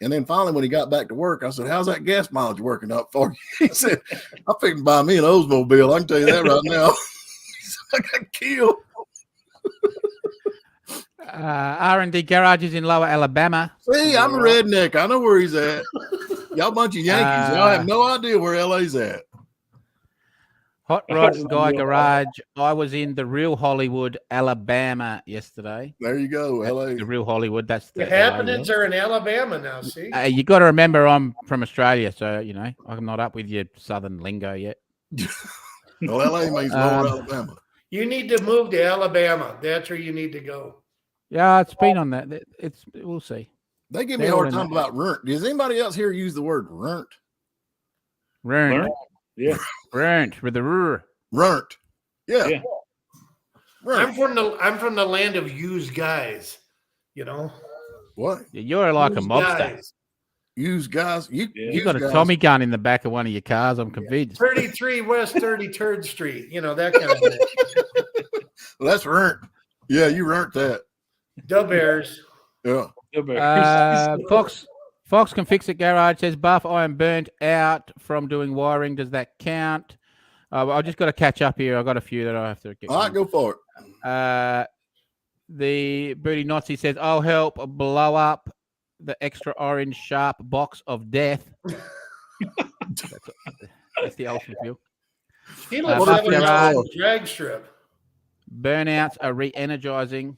And then finally, when he got back to work, I said, "How's that gas mileage working up for you?" He said, "I'm fixing to buy me an Oldsmobile. I can tell you that right now." I got killed. R&D Garage is in Lower Alabama. See, I'm a redneck. I know where he's at. Y'all bunch of Yankees. Y'all have no idea where LA's at. Hot Rod Guy Garage. I was in the real Hollywood, Alabama yesterday. There you go, LA. The real Hollywood. That's The the happenings are in Alabama now. See, you got to remember, I'm from Australia, so I'm not up with your southern lingo yet. Well, LA means Lower Alabama. you need to move to Alabama. That's where you need to go. Yeah, it's been on that. We'll see. They give me a hard time about runt. Does anybody else here use the word runt? Runt. Yeah. Runt with the rur. Runt. Yeah. Yeah. Runt. I'm from the land of used guys. What? Yeah, you're like Used a mobster. guys. Use guys. You use got a guys. Tommy gun in the back of one of your cars. I'm convinced. 33 West 33rd Street. That kind of thing. Well, that's runt. Yeah, you runt that. The Bears. Yeah. Fox can fix it. Garage says, "Buff, I am burnt out from doing wiring. Does that count?" I just got to catch up here. I got a few that I have to get. All right, go for it. The Booty Nazi says, "I'll help blow up the extra orange sharp box of death." That's the ultimate feel. He lives Buff on Garage. a drag strip. Burnouts are re-energizing.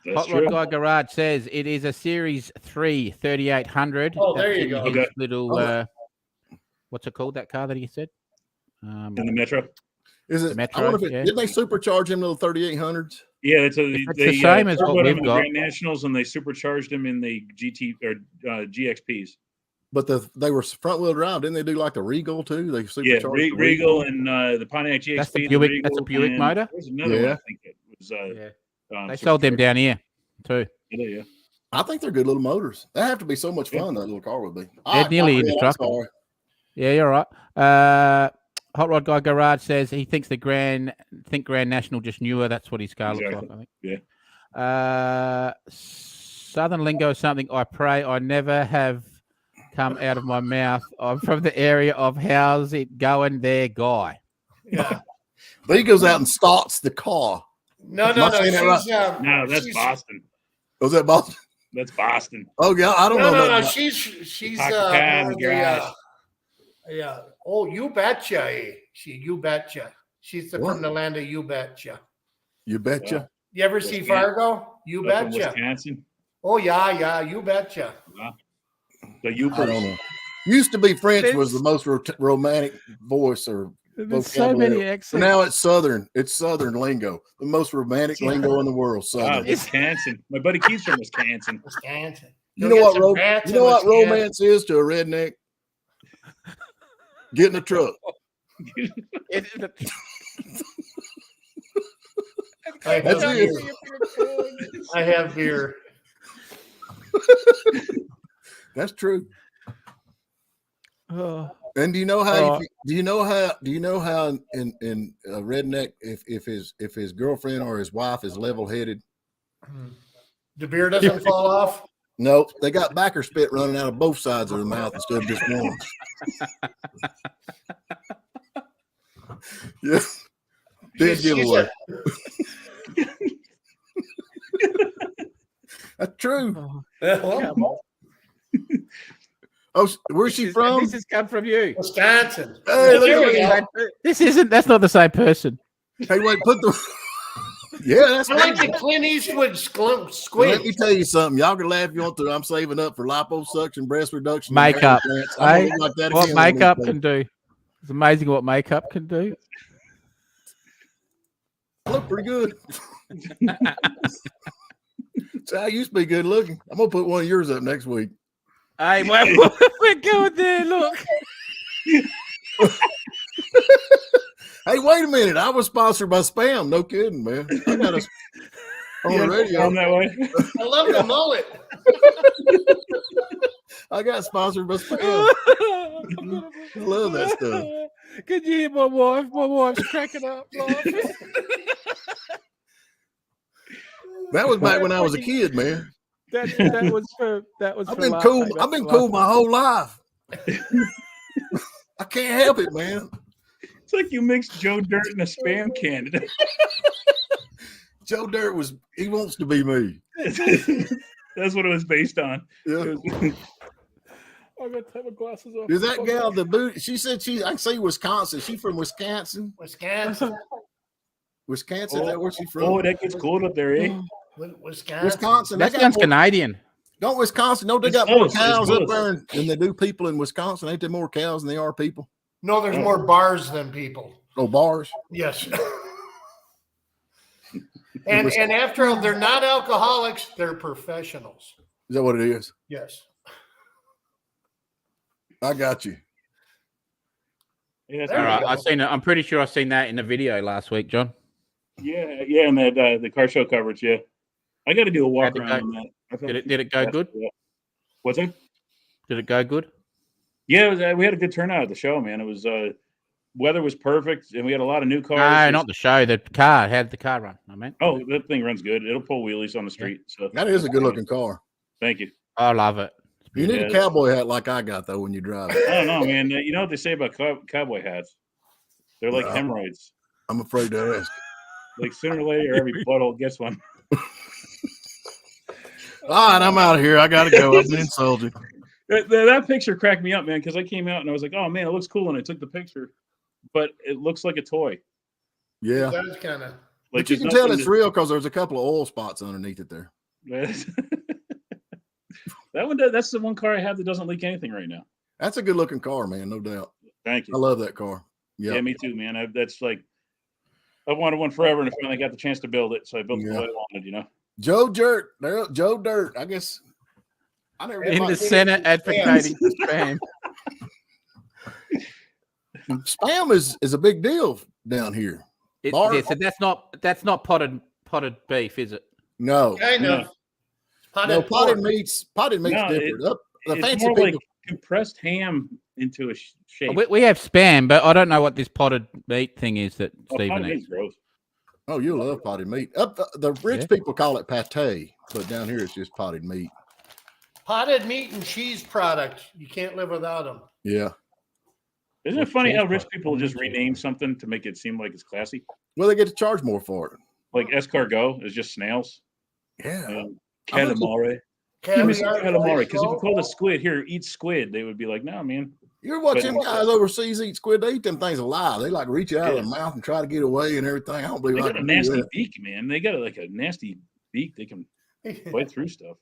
That's Hot Rod true. Guy Garage says it is a Series 3 3800. Oh, there That's you in go. his Okay. Little, what's it called? That car that he said? In the Metro. Is it? Metro, I wonder if yeah. did they supercharge him to the 3800s? Yeah, it's the same as what turboed him we've in got. Grand Nationals, and they supercharged him in the GT or GXPs. But they were front wheel drive. Didn't they do like the Regal too? They Yeah, supercharged the Regal and the Pontiac GXP. That's the the Buick- Regal, that's a Buick and motor? There's another one. Yeah. I think it was. They sold them supercharged. down here too. Yeah. I think they're good little motors. That have to be so much fun. That little car would be. They're nearly in the I'm truck. sorry. Yeah, you're right. Hot Rod Guy Garage says he thinks Grand National just newer. That's what his car looks Exactly. like, I think. Yeah. Southern lingo is something I pray I never have come out of my mouth. I'm from the area of how's it going there, guy. Yeah. But he goes out and starts the car. No. Am I saying that She's, No, that's she's- Boston. Was that Boston? That's Boston. Oh yeah, I don't know. No. nothing She's Pocket pad more and the, garage. yeah. Oh, you betcha. You betcha. She's What? from the land of you betcha. You betcha. You ever see Wisconsin. Fargo? You Up in betcha. Wisconsin. Oh yeah. You betcha. The I Upers. don't know. Used to be French was the most romantic voice or There's so many vocabulary. accents. So now it's Southern. It's Southern lingo, the most romantic lingo in the world. Wow, Southern. Wisconsin. My buddy Keith's from Wisconsin. Wisconsin. You Go know get what? some rats You know in what Wisconsin. romance is to a redneck? Get in the truck. I have That's beer. it. I have beer. That's true. Oh. And do you know how? Do you know how in a redneck if his girlfriend or his wife is level headed? The beer doesn't fall off. No, they got backer spit running out of both sides of their mouth instead of just one. Yeah, dead She's giveaway. That's true. Well, Oh, where's she from? This has come from you. Wisconsin. Hey, look There at we go. This isn't. That's not the same person. Hey, wait, put the. Yeah, that's. I like the Clint Eastwood Let me squid. tell you something. Y'all can laugh if you want to. I'm saving up for liposuction, breast reduction, Makeup. and hair implants. I'm Hey, gonna look like that what again one of makeup these can do. It's amazing what makeup can do. days. I look pretty good. So I used to be good looking. I'm gonna put one of yours up next week. Hey, wait, we're going there. Look. Hey, wait a minute. I was sponsored by Spam. No kidding, man. I got us on the radio. On that way. I love the mullet. I got sponsored by Spam. I love that stuff. Can you hear my wife? My wife's cracking up laughing. That was back when I was a kid, man. That was. I've been cool. I've been cool my whole life. I can't help it, man. It's like you mixed Joe Dirt and a Spam candidate. Joe Dirt he wants to be me. That's what it was based on. Yeah. I'm gonna take my glasses off. Is that gal the boot? She said I can see Wisconsin. She from Wisconsin? Wisconsin. Wisconsin, is that where she from? Oh, that gets cold up there, eh? Wisconsin. That sounds Canadian. Don't Wisconsin? No, they got more cows up there than they do people in Wisconsin. Ain't there more cows than they are people? No, there's more bars than people. Oh, bars? Yes. and after they're not alcoholics, they're professionals. Is that what it is? Yes. I got you. Yeah, All right, I seen it. I'm pretty sure I seen that in the video last week, John. yeah, and that the car show coverage. Yeah, I got to do a walk around on that. Did it go good? Yeah. What's that? Did it go good? Yeah, we had a good turnout at the show, man. It was weather was perfect, and we had a lot of new cars. No, not the show. The car. How did the car run? I mean, Oh, that thing runs good. It'll pull wheelies on the street. So That is a good looking car. thank you. I love it. You need a cowboy hat like I got though when you drive. I don't know, man. You know what they say about cowboy hats? They're like hemorrhoids. I'm afraid to ask. Like sooner or later, every butthole gets one. All right, I'm out of here. I gotta go. I've been insulted. That picture cracked me up, man, because I came out and I was like, "Oh man, it looks cool," and I took the picture, but it looks like a toy. Yeah, That's kind of. Like but you can tell it's real because there's a couple of oil spots underneath it there. That one. That's the one car I have that doesn't leak anything right now. That's a good looking car, man. No doubt. Thank you. I love that car. Yeah, me too, man. That's like I've wanted one forever, and I finally got the chance to build it, so I built it the way I wanted. You know, Joe Dirt. Joe Dirt. I guess I never In the Senate advocating for spam. Spam is a big deal down here. So that's not potted beef, is it? No, Kind of. Potted meat's different. The it's fancy more people. like compressed ham into a shape. We have spam, but I don't know what this potted meat thing is that Stephen potted eats. meat's gross. Oh, you love potted meat. Up the rich people call it pate, but down here it's just potted meat. Potted meat and cheese product. You can't live without them. Yeah. Isn't it funny how rich people just rename something to make it seem like it's classy? Well, they get to charge more for it. Like escargot is just snails. Yeah. Calamari. Give me some Caviar, calamari. Because if fish you called a squid here, eat squid, they would be like, no, man. You're watching guys overseas eat squid. They eat them things alive. They like reach out of their mouth and try to get away and everything. I don't believe They I got a can do nasty that. beak, man. They got a nasty beak. They can bite through stuff.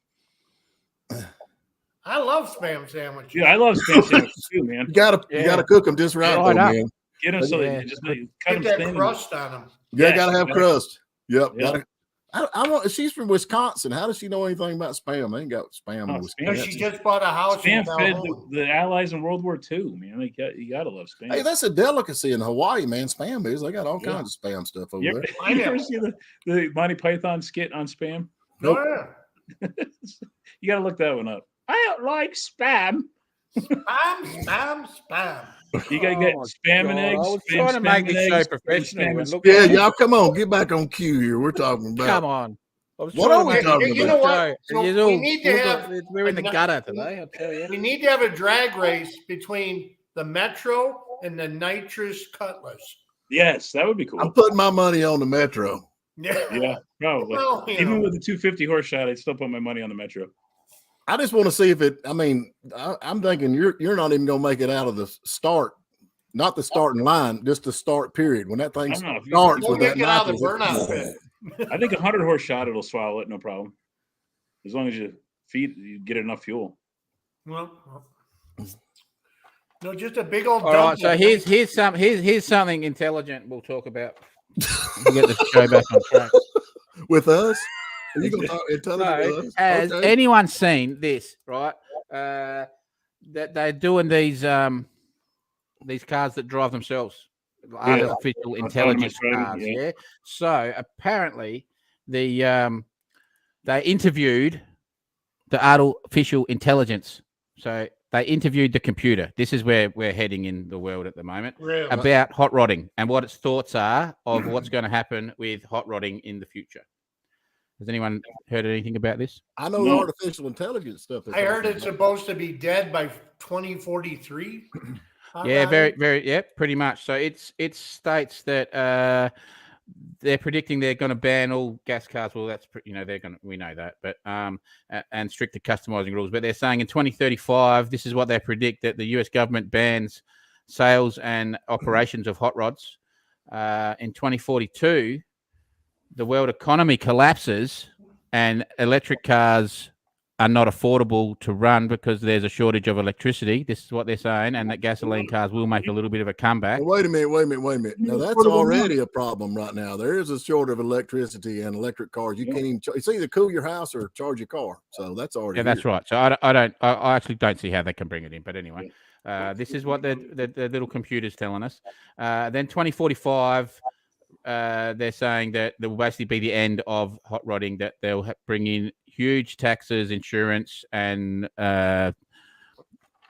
I love spam sandwiches. Yeah, I love spam sandwiches too, man. You gotta cook them just right, though, man. Get them so they just cut Get them that thin. crust on them. Yeah, Yes, gotta have crust. Yep. Yeah. Gotta. I want. She's from Wisconsin. How does she know anything about spam? I ain't got spam in Oh, Wisconsin. She just bought a house Spam in fed Calhoun. the Allies in World War II, man. You gotta love spam. Hey, that's a delicacy in Hawaii, man. Spam is. They got all kinds of spam stuff over You there. you ever see the Monty Python skit on spam? Nope. Oh, yeah. You gotta look that one up. I don't like spam. Spam. You gotta get spam and eggs. I was spam, trying to spam make and this eggs, so spam, professional. spam, And look Yeah, at y'all, come on, get back on cue here. We're talking about. Come on. I was What trying are to we make talking it You about? know what? show. So It's we all- need to have we're in the a- gutter today, I'll tell you. We need to have a drag race between the Metro and the Nitrous Cutlass. Yes, that would be cool. I'm putting my money on the Metro. Yeah, probably. Well, you Even know. with the 250 horse shot, I'd still put my money on the Metro. I just want to see if it. I mean, I'm thinking you're not even gonna make it out of the start, not the starting line, just the start period. When that thing I don't know. starts We'll with make that it out of the nitrous, burnout pit. I think 100 horse shot, it'll swallow it, no problem. As long as you get enough fuel. Well, no, just a big old. All right, dump. so here's something intelligent we'll talk about. We'll get the show back on track. with us. Are you gonna talk intelligent with us? Has Okay. anyone seen this, right? that they're doing these cars that drive themselves, artificial intelligence driving, cars. Yeah. So apparently, they interviewed the artificial intelligence. So they interviewed the computer. This is where we're heading in the world at the moment, Really? about hot rodding and what its thoughts are of what's going to happen with hot rodding in the future. Has anyone heard anything about this? I know the artificial intelligence stuff. I heard it's supposed to be dead by 2043. Yeah, pretty much. So it states that they're predicting they're going to ban all gas cars. Well, that's we know that, but and stricter customizing rules. But they're saying in 2035, this is what they predict, that the U.S. government bans sales and operations of hot rods. In 2042, the world economy collapses and electric cars are not affordable to run because there's a shortage of electricity. This is what they're saying, and that gasoline cars will make a little bit of a comeback. Well, wait a minute. Now, that's already a problem right now. There is a shortage of electricity and electric cars. You can't even it's either cool your house or charge your car. So that's already that's right. So I actually don't see how they can bring it in. But anyway, this is what the little computer's telling us. Then 2045, they're saying that there will basically be the end of hot rodding, that they'll bring in huge taxes, insurance, and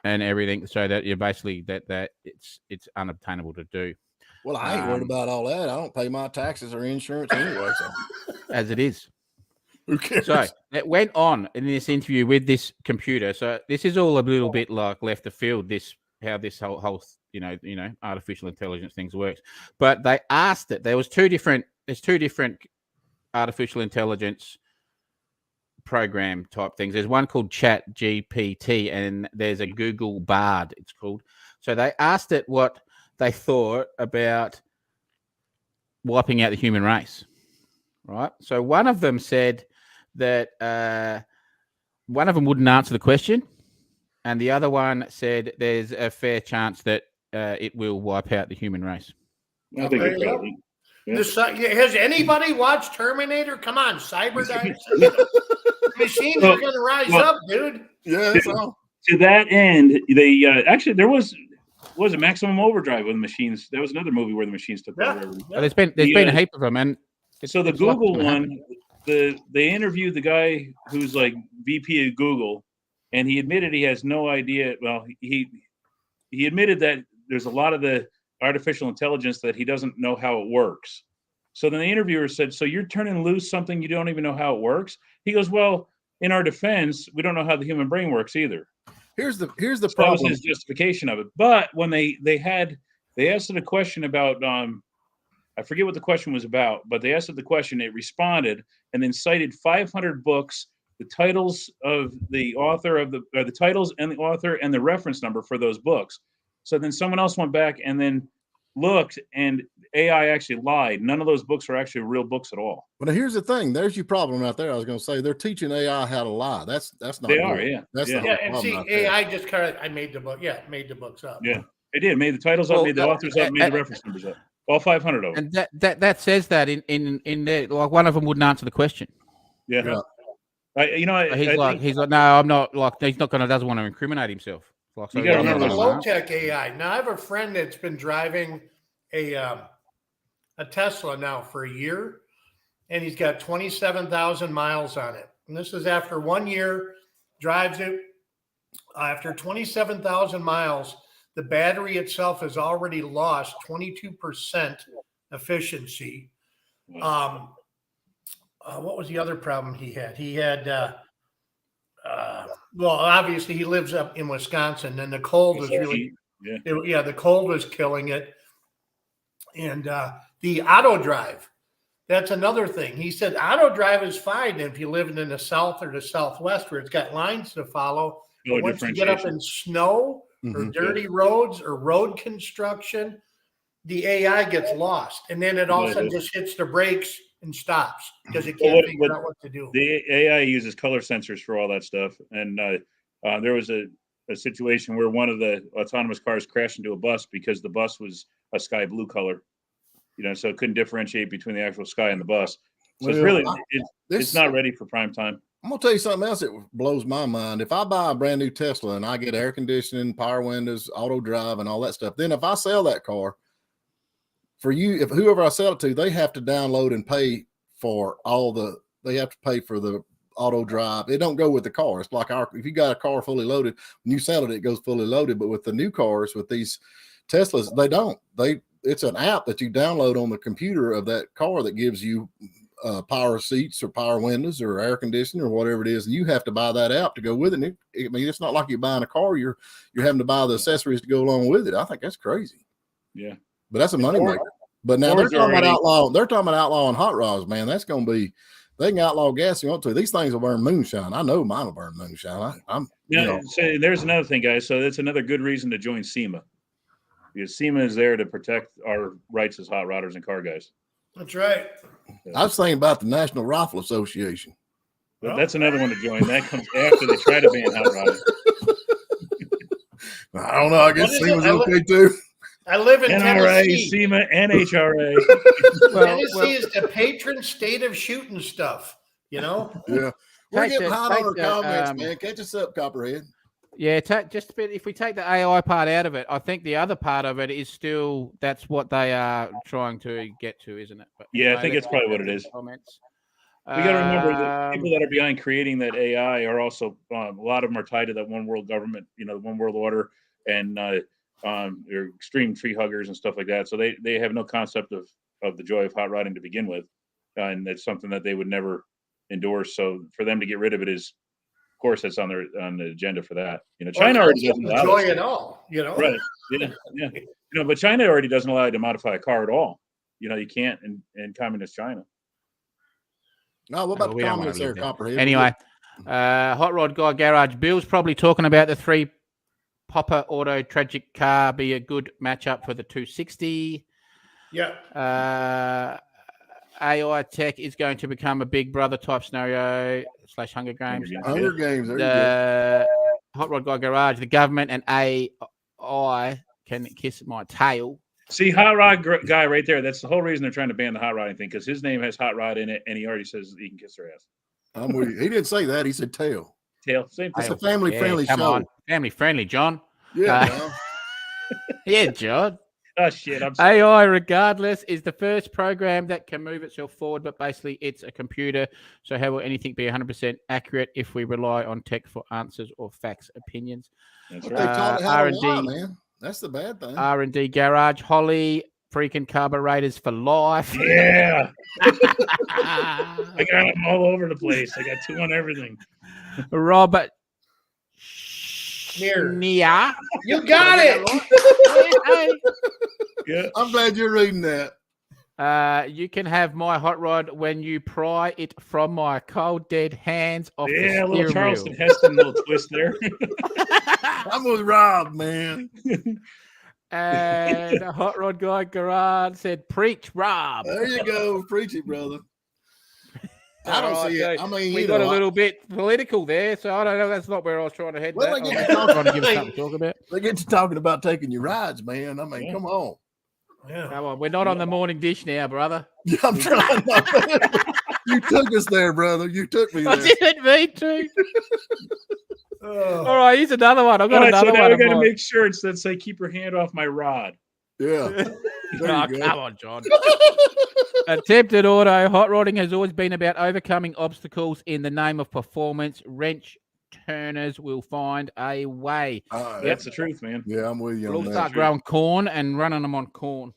everything, so that you're basically that it's unobtainable to do. Well, I ain't worried about all that. I don't pay my taxes or insurance anyway. So. As it is. Who cares? So it went on in this interview with this computer. So this is all a little bit like left of field. How this whole artificial intelligence things works. But they asked it. There's two different artificial intelligence program type things. There's one called Chat GPT, and there's a Google Bard, it's called. So they asked it what they thought about wiping out the human race, right? So one of them said that one of them wouldn't answer the question, and the other one said there's a fair chance that it will wipe out the human race. I think it probably. Yeah. Has anybody watched Terminator? Come on, Cyberdyne. Machines are going to rise up, dude. Yeah. To that end, they actually there was a Maximum Overdrive with machines. That was another movie where the machines took over. Well, there's been a heap of them, and so the Google one, they interviewed the guy who's like VP of Google, and he admitted he has no idea. Well, he admitted that there's a lot of the artificial intelligence that he doesn't know how it works. So then the interviewer said, "So you're turning loose something you don't even know how it works?" He goes, "Well, in our defense, we don't know how the human brain works either." Here's the problem. That was his justification of it. But when they asked it a question about I forget what the question was about, but they asked it the question, it responded, and then cited 500 books, the titles of the author of the titles and the author and the reference number for those books. So then someone else went back and then looked, and AI actually lied. None of those books are actually real books at all. But here's the thing. There's your problem right there. I was going to say they're teaching AI how to lie. That's not. They good. are, yeah. That's Yeah, and see, right AI just kind of made the book. Yeah, made the books up. Yeah, they did. Made the titles up, made the authors up, made the reference numbers up. All 500 of them. And that says that in there, like one of them wouldn't answer the question. Yeah. He's like, no, I'm not. Like, he's not going to. Doesn't want to incriminate himself. Like, so You gotta remember the low-tech AI. Now I have a friend that's been driving a Tesla now for a year, and he's got 27,000 miles on it. And this is after 1 year, drives it. After 27,000 miles, the battery itself has already lost 22% efficiency. What was the other problem he had? He had, well, obviously he lives up in Wisconsin, and the cold was really, the cold was killing it. And the auto drive, that's another thing. He said auto drive is fine if you live in the south or the southwest where it's got lines to follow. But once you get up in snow or dirty roads or road construction, the AI gets lost. And then it all of a sudden just hits the brakes and stops because it can't figure out what to do. The AI uses color sensors for all that stuff. And there was a situation where one of the autonomous cars crashed into a bus because the bus was a sky blue color, so it couldn't differentiate between the actual sky and the bus. So it's really, it's not ready for prime time. I'm gonna tell you something else that blows my mind. If I buy a brand new Tesla and I get air conditioning, power windows, auto drive, and all that stuff, then if I sell that car for you, if whoever I sell it to, they have to download and pay for they have to pay for the auto drive. It don't go with the car. It's like if you got a car fully loaded, when you sell it goes fully loaded. But with the new cars, with these Teslas, they don't. It's an app that you download on the computer of that car that gives you power seats or power windows or air conditioning or whatever it is, and you have to buy that app to go with it. And I mean, it's not like you're buying a car; you're having to buy the accessories to go along with it. I think that's crazy. Yeah, but that's a money maker. But now they're talking about outlaw. They're talking about outlawing hot rods, man. That's going to be. They can outlaw gas if you want to. These things will burn moonshine. I know mine will burn moonshine. So there's another thing, guys. So that's another good reason to join SEMA. Because SEMA is there to protect our rights as hot rodders and car guys. That's right. I was thinking about the National Rifle Association. But that's another one to join. That comes after they try to ban hot rodding. I don't know. I guess SEMA's okay too. I live in NRA, Tennessee. SEMA, NHRA. Tennessee is the patron state of shooting stuff. You know. Yeah, we're getting hot on our comments, man. Catch us up, Copperhead. Yeah, just a bit. If we take the AI part out of it, I think the other part of it is still that's what they are trying to get to, isn't it? But, I think it's probably what it is. Comments. We got to remember that people that are behind creating that AI are also a lot of them are tied to that one world government, the one world order, and they're extreme tree huggers and stuff like that. So they have no concept of the joy of hot rodding to begin with, and it's something that they would never endorse. So for them to get rid of it is. Of course, that's on the agenda for that. China already doesn't allow joy at all. Right? Yeah. But China already doesn't allow you to modify a car at all. You can't in communist China. No, what about the comments there, Copperhead? Anyway, Hot Rod Guy Garage. Bill's probably talking about the 3 Popper Auto Tragic car be a good matchup for the 260. Yeah. AI tech is going to become a Big Brother type scenario / Hunger Games. Hunger Games. The Hot Rod Guy Garage, the government and AI can kiss my tail. See, Hot Rod Guy right there. That's the whole reason they're trying to ban the hot rodding thing, because his name has Hot Rod in it, and he already says he can kiss their ass. I'm with you. He didn't say that. He said tail. Tail. Same thing. It's a family-friendly show. On. Family-friendly, John. Yeah. Yeah, John. Oh, shit. I'm sorry. AI, regardless, is the first program that can move itself forward, but basically it's a computer. So how will anything be 100% accurate if we rely on tech for answers or facts, opinions? That's right. R&D, man. That's the bad thing. R&D Garage, Holly, freaking carburetors for life. Yeah. I got them all over the place. I got 2 on everything. Robert. Nia. You got it. Yeah. I'm glad you're reading that. You can have my hot rod when you pry it from my cold dead hands off the steering little Charleston Heston little twist there. I'm with Rob, man. And a Hot Rod Guy Garage said, "Preach, Rob." There you go, preach it, brother. I don't see it. I mean, we got a little bit political there, so I don't know. That's not where I was trying to head. Well, I was trying to give us something to talk about. They get to talking about taking your rides, man. I mean, come on. Yeah. Come on, we're not on the morning dish now, brother. Yeah, I'm trying not to. You took us there, brother. You took me there. I didn't mean to. All right, here's another one. I've got another one. We got to make shirts that say "Keep your hand off my rod." Yeah. Come on, John. Attempted auto. Hot rodding has always been about overcoming obstacles in the name of performance. Wrench turners will find a way. That's the truth, man. Yeah, I'm with you. We'll start growing corn and running them on corn.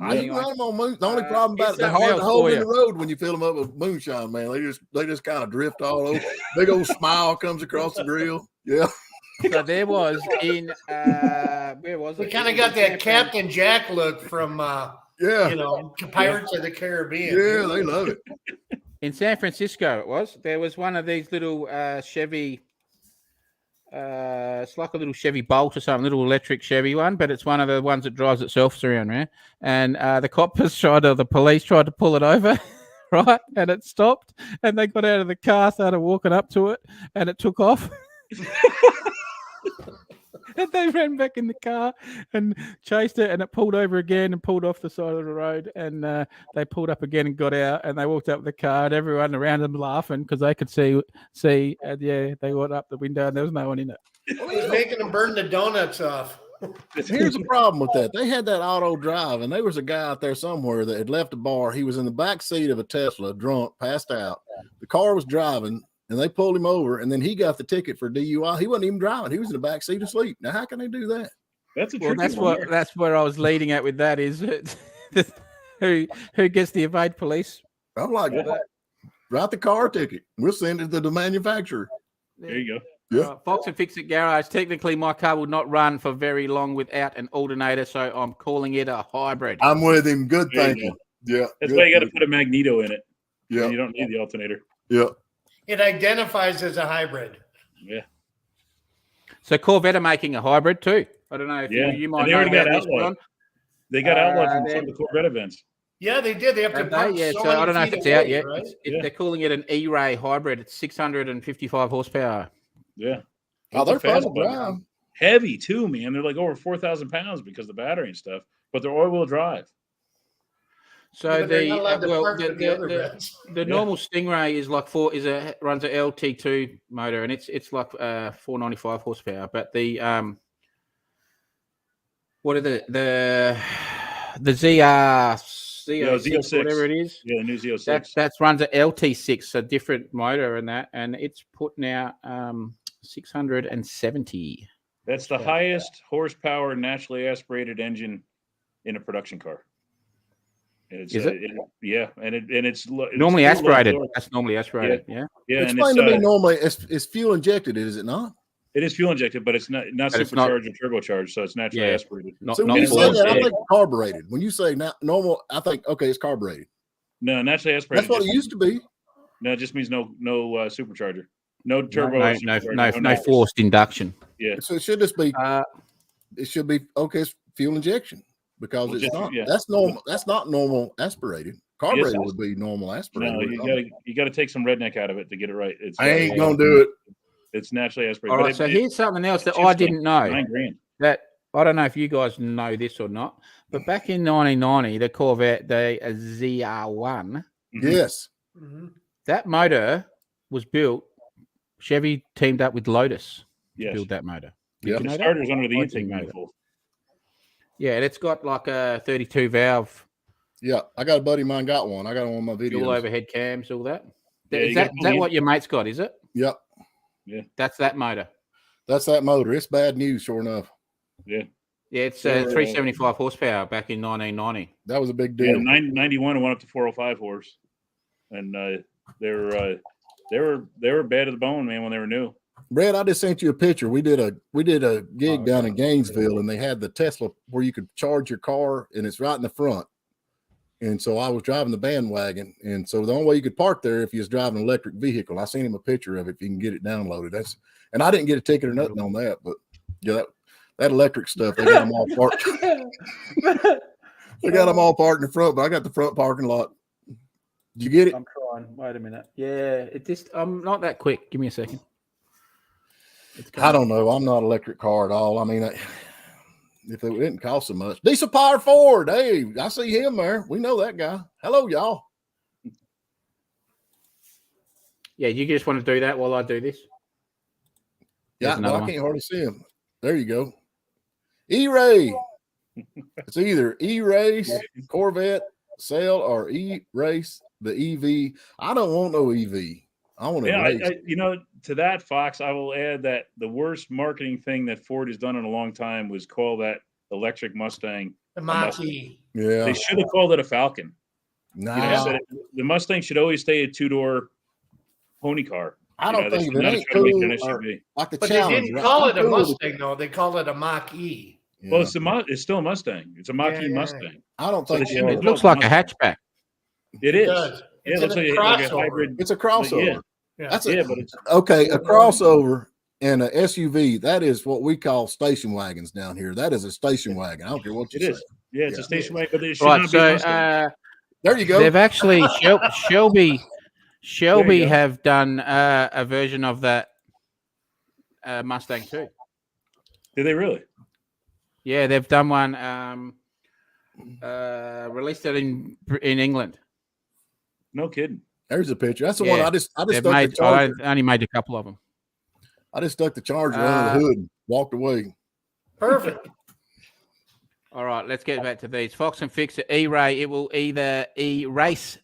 Anyway. The only problem about it, they're hard to hold in the road when you fill them up with moonshine, man. They just kind of drift all over. Big old smile comes across the grill. Yeah. So there was in where was it? We kind of got that Captain Jack look from Pirates of the Caribbean. Yeah, they love it. In San Francisco, it was. There was one of these little Chevy. It's like a little Chevy Bolt or something, little electric Chevy one, but it's one of the ones that drives itself around, right? And the police tried to pull it over, right? And it stopped, and they got out of the car, started walking up to it, and it took off. They ran back in the car and chased it, and it pulled over again and pulled off the side of the road. And they pulled up again and got out, and they walked up the car, and everyone around them laughing because they could see. And yeah, they went up the window, and there was no one in it. He's making them burn the donuts off. Here's the problem with that. They had that auto drive, and there was a guy out there somewhere that had left a bar. He was in the back seat of a Tesla, drunk, passed out. The car was driving, and they pulled him over, and then he got the ticket for DUI. He wasn't even driving. He was in the back seat asleep. Now, how can they do that? That's a Well, tricky one. that's where I was leading at with that is who gets the evade police? I'm like, write the car ticket. We'll send it to the manufacturer. There you go. Yeah. Fox and Fix It Garage. Technically, my car will not run for very long without an alternator, so I'm calling it a hybrid. I'm with him. Good There you thinking. Yeah. That's good why you got to thinking. put a magneto in it. Yeah. You don't need the alternator. Yeah. It identifies as a hybrid. Yeah. So Corvette are making a hybrid too. I don't know if Yeah. you And might they know already got about this outlawed. one. They got outlawed from some then- of the Corvette events. Yeah, they did. They have to Have they? park Yeah, so so I don't know many if it's feet out away, yet. right? Yeah. They're calling it an E-Ray hybrid. It's 655 horsepower. Yeah. Oh, they're It's a fast fun to buggy. drive. Heavy too, man. They're like over 4,000 pounds because of the battery and stuff, but they're all-wheel drive. So But they're not allowed to well, park with the other reds. the normal Stingray is like runs a LT2 motor, and it's like 495 horsepower. But the what are the Z06, whatever it is, Yeah, the new Z06. that runs a LT6, a different motor and that, and it's putting out 670. That's the highest horsepower naturally aspirated engine in a production car. And it's, Is it? Yeah, and it's Normally it's aspirated. low torque. That's normally aspirated. Yeah. Yeah, and Explain to me it's, normally it's fuel injected, is it not? it is fuel injected, but it's not But it's not- supercharged or turbocharged, so it's naturally Yeah. aspirated. Not, So when not you say forced. that, I Yeah. think carbureted. When you say normal, I think, okay, it's carbureted. No, naturally aspirated. That's what it just- used to be. No, it just means no supercharger, no turbo, No supercharger, no forced induction. Yeah, So it should just be, Uh, it should be, okay, it's fuel injection because Well, it's just- not, yeah. that's normal. That's not normal aspirated. Carbureted Yes, would be normal aspirated. no, you got to take some redneck out of it to get it right. It's I ain't going to do it. It's naturally aspirated. all but right. So it- here's something else that it's I just didn't know. $9,000. That I don't know if you guys know this or not, but back in 1990, the Corvette, the ZR1, Mhm. Yes. Mhm. that motor was built. Chevy teamed up with Lotus to Yes, build that motor. Yeah. you the know that? starter's under the I intake didn't know that. manifold. Yeah, and it's got like a 32 valve, Yeah. I got a buddy of mine got one. I got one on my dual videos. overhead cams, all that. Yeah, Is you that, gotta is that pull what your mate's got? Is it? Yep. That's that motor. That's that motor. It's bad news, sure enough. Yeah, it's Yeah. 375 horsepower back in 1990. That was a big Yeah, deal. 91 and went up to 405 horse, and they were bad to the bone, man, when they were new. Brad, I just sent you a picture. We did a gig down in Gainesville, and they had the Tesla where you could charge your car, and it's right in the front. And so I was driving the bandwagon, and so the only way you could park there if you was driving an electric vehicle. I sent him a picture of it if you can get it downloaded. And I didn't get a ticket or nothing on that, but yeah, that electric stuff, they got them all parked. They got them all parked in the front, but I got the front parking lot. Did you get it? I'm trying. Wait a minute. Yeah, it just I'm not that quick. Give me a second. I don't know. I'm not electric car at all. I mean, if it didn't cost so much. Diesel Power Ford. Hey, I see him there. We know that guy. Hello, y'all. Yeah, you just want to do that while I do this? Yeah, There's no, another I one. can't hardly see him. There you go. E-Ray. It's either E-Race, Corvette, Sail, or E-Race, the EV. I don't want no EV. I want to Yeah, race. to that, Fox, I will add that the worst marketing thing that Ford has done in a long time was call that electric Mustang. The Mach-E. Yeah. They should have called it a Falcon. Nah, You know, the Mustang should always stay a two-door pony car. I You don't know, they think should if it not ain't try to make it an cool or SUV. like the But they challenge. didn't right? call I'm it a cool with Mustang, though. They called it a Mach-E. Yeah. Well, it's still a Mustang. It's a Mach-E Yeah. Mustang. I don't So think they they shouldn't are. It looks like a hatchback. It is. does. Yeah, It's it looks in a like a crossover. hybrid. It's a crossover. Yeah. Yeah. That's Yeah, but it's okay. A crossover and a SUV. That is what we call station wagons down here. That is a station wagon. I don't care what you it say. is. Yeah, it's Yeah. a station wagon, but it should Right, not be a so Mustang. There you go. they've actually Shelby go. have done a version of that Mustang too. Did they really? Yeah, they've done one. Released it in England. No kidding. There's a picture. That's the one Yeah. I just They've stuck made. the charger. I only made a couple of them. I just stuck the charger under the hood and walked away. Perfect. All right, let's get back to these. Fox and Fix it. E-Ray. It will either E-Race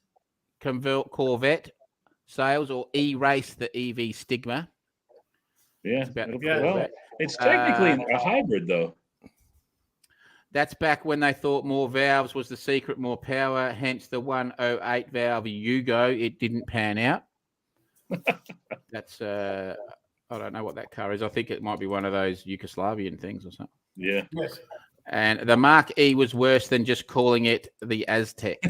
Corvette sales or E-Race the EV Stigma. Yeah. Well, it's technically a hybrid, though. That's back when they thought more valves was the secret, more power. Hence the 108 valve Yugo. It didn't pan out. That's I don't know what that car is. I think it might be one of those Yugoslavian things or something. Yeah. Yes. And the Mark E was worse than just calling it the Aztec.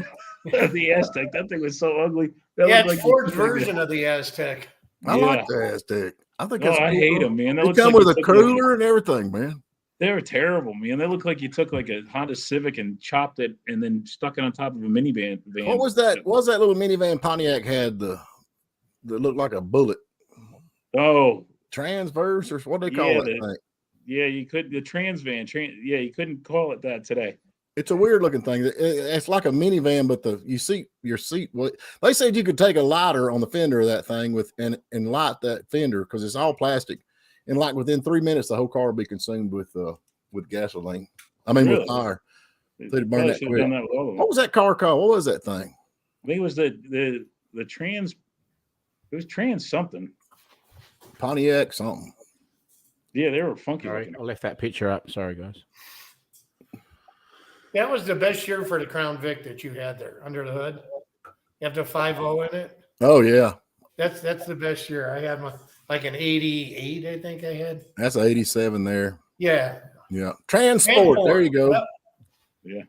The Aztec. That thing was so ugly. Yeah, it's Ford's version of the Aztec. I like the Aztec. I think that's I hate them, man. They come with a cooler and everything, man. They were terrible, man. They look like you took like a Honda Civic and chopped it and then stuck it on top of a minivan. What was that? What was that little minivan Pontiac had that looked like a bullet? Oh, Transverse or what do they call that thing? Yeah, you could the trans van. You couldn't call it that today. It's a weird looking thing. It's like a minivan, but your seat. What they said you could take a lighter on the fender of that thing and light that fender because it's all plastic, and like within 3 minutes the whole car will be consumed with gasoline. I mean with fire. They'd burn that quick. What was that car called? What was that thing? I think it was the trans. It was trans something. Pontiac something. Yeah, they were funky. Sorry, I left that picture up. Sorry, guys. That was the best year for the Crown Vic that you had there under the hood. You have the 5.0 in it. Oh yeah, that's the best year. I had like an 88, I think I had. That's an 87 there. Yeah. Yeah. Transport. There you go. Yep.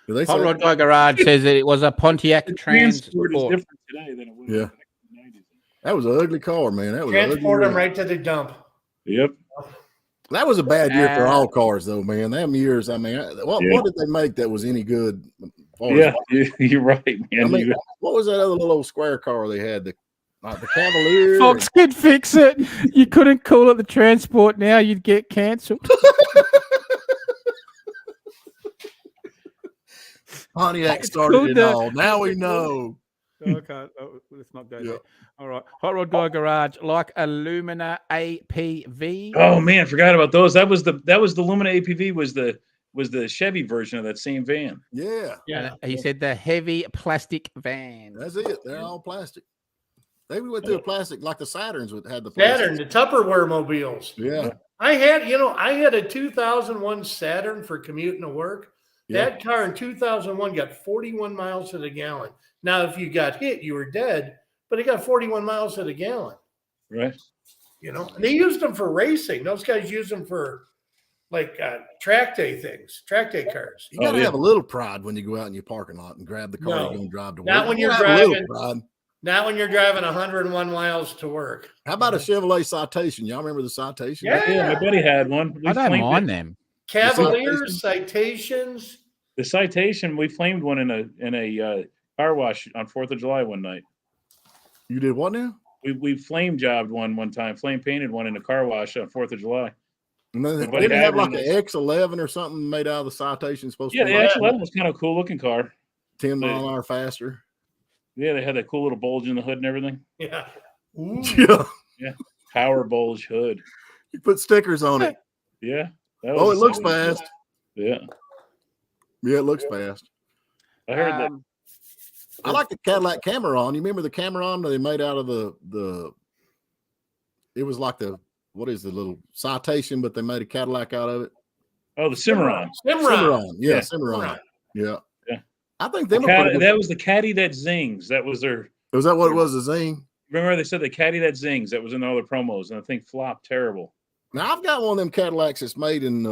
Yeah. Hot Rod Guy Garage says that it was a Pontiac Transport. Is different today than it was in the 90s. That was an ugly car, man. That was transport them right to the dump. Yep. That was a bad year for all cars, though, man. Them years, I mean, what did they make that was any good? Yeah, you're right, man. I mean, what was that other little old square car they had? The Cavalier. Fox could fix it. You couldn't call it the Transport now. You'd get cancelled. Pontiac started it all. Now we know. Okay, let's not go there. All right, Hot Rod Guy Garage, like a Lumina APV. Oh man, forgot about those. That was the Lumina APV was the Chevy version of that same van. Yeah. And he said the heavy plastic van. That's it. They're all plastic. They went through a plastic like the Saturns had the plastic. Saturn, the Tupperware mobiles. Yeah. I had a 2001 Saturn for commuting to work. Yeah. That car in 2001 got 41 miles to the gallon. Now, if you got hit, you were dead, but it got 41 miles to the gallon. Right. And they used them for racing. Those guys use them for like track day things, track day cars. You got to have a little pride when you go out in your parking lot and grab the car you're going to drive to work. Not when you're driving. Not when you're driving 101 miles to work. How about a Chevrolet Citation? Y'all remember the Citation? Yeah, my buddy had one. I don't mind them. Cavaliers, Citations. The Citation, we flamed one in a car wash on 4th of July one night. You did what now? We flame jobbed one time, flame painted one in a car wash on 4th of July. And then they didn't have like an X11 or something made out of the Citation supposed to be. Yeah, the X11 was kind of a cool looking car. 10 mile an hour faster. Yeah, they had that cool little bulge in the hood and everything. Yeah. Yeah. Power bulge hood. You put stickers on it. Yeah. It looks fast. Yeah. Yeah, it looks fast. I heard that. I like the Cadillac Cameron. You remember the Cameron that they made out of the it was like the little Citation, but they made a Cadillac out of it. Oh, the Cimarron. Cimarron. Yeah, Yeah. Cimarron. Yeah. Yeah. I think them that was the caddy that zings. That was their. Was that what it was? The Zing? Remember they said the caddy that zings. That was in all the promos, and the thing flopped terrible. Now I've got one of them Cadillacs that's made in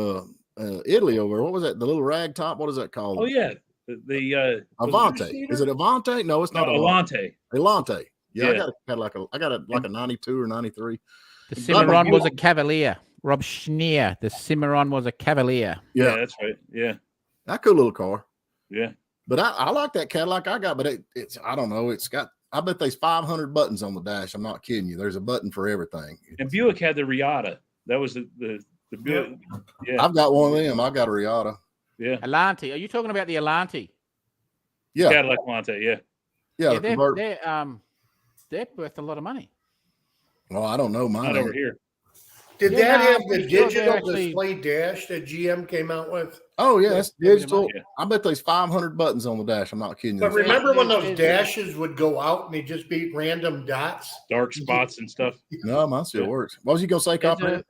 Italy over. What was that? The little rag top? What is that called? Oh yeah, the Avante. Is it Avante? No, it's not Avante. Avante. Yeah, I got a Cadillac. I got a 92 or 93. The Cimarron was a Cavalier. Rob Schneer. The Cimarron was a Cavalier. Yeah, that's right. Yeah, that cool little car. Yeah, but I like that Cadillac I got. But it's I don't know. It's got. I bet there's 500 buttons on the dash. I'm not kidding you. There's a button for everything. And Buick had the Riata. That was the Yeah, I've got one of them. I got a Riata. yeah. Alanti. Are you talking about the Alanti? Yeah, Cadillac Monte, yeah. yeah. They're worth a lot of money. Well, I don't know. Mine Not over ain't. here. Did Yeah, that no, have I'm the pretty sure they're digital actually- display dash that GM came out with? Oh yeah, it's Yeah, digital. yeah. I bet there's 500 buttons on the dash. I'm not kidding you. But remember when those there's- dashes would go out and they just be random dots? Dark spots and stuff. No, mine still Yeah. works. What was you gonna say, Copperhead?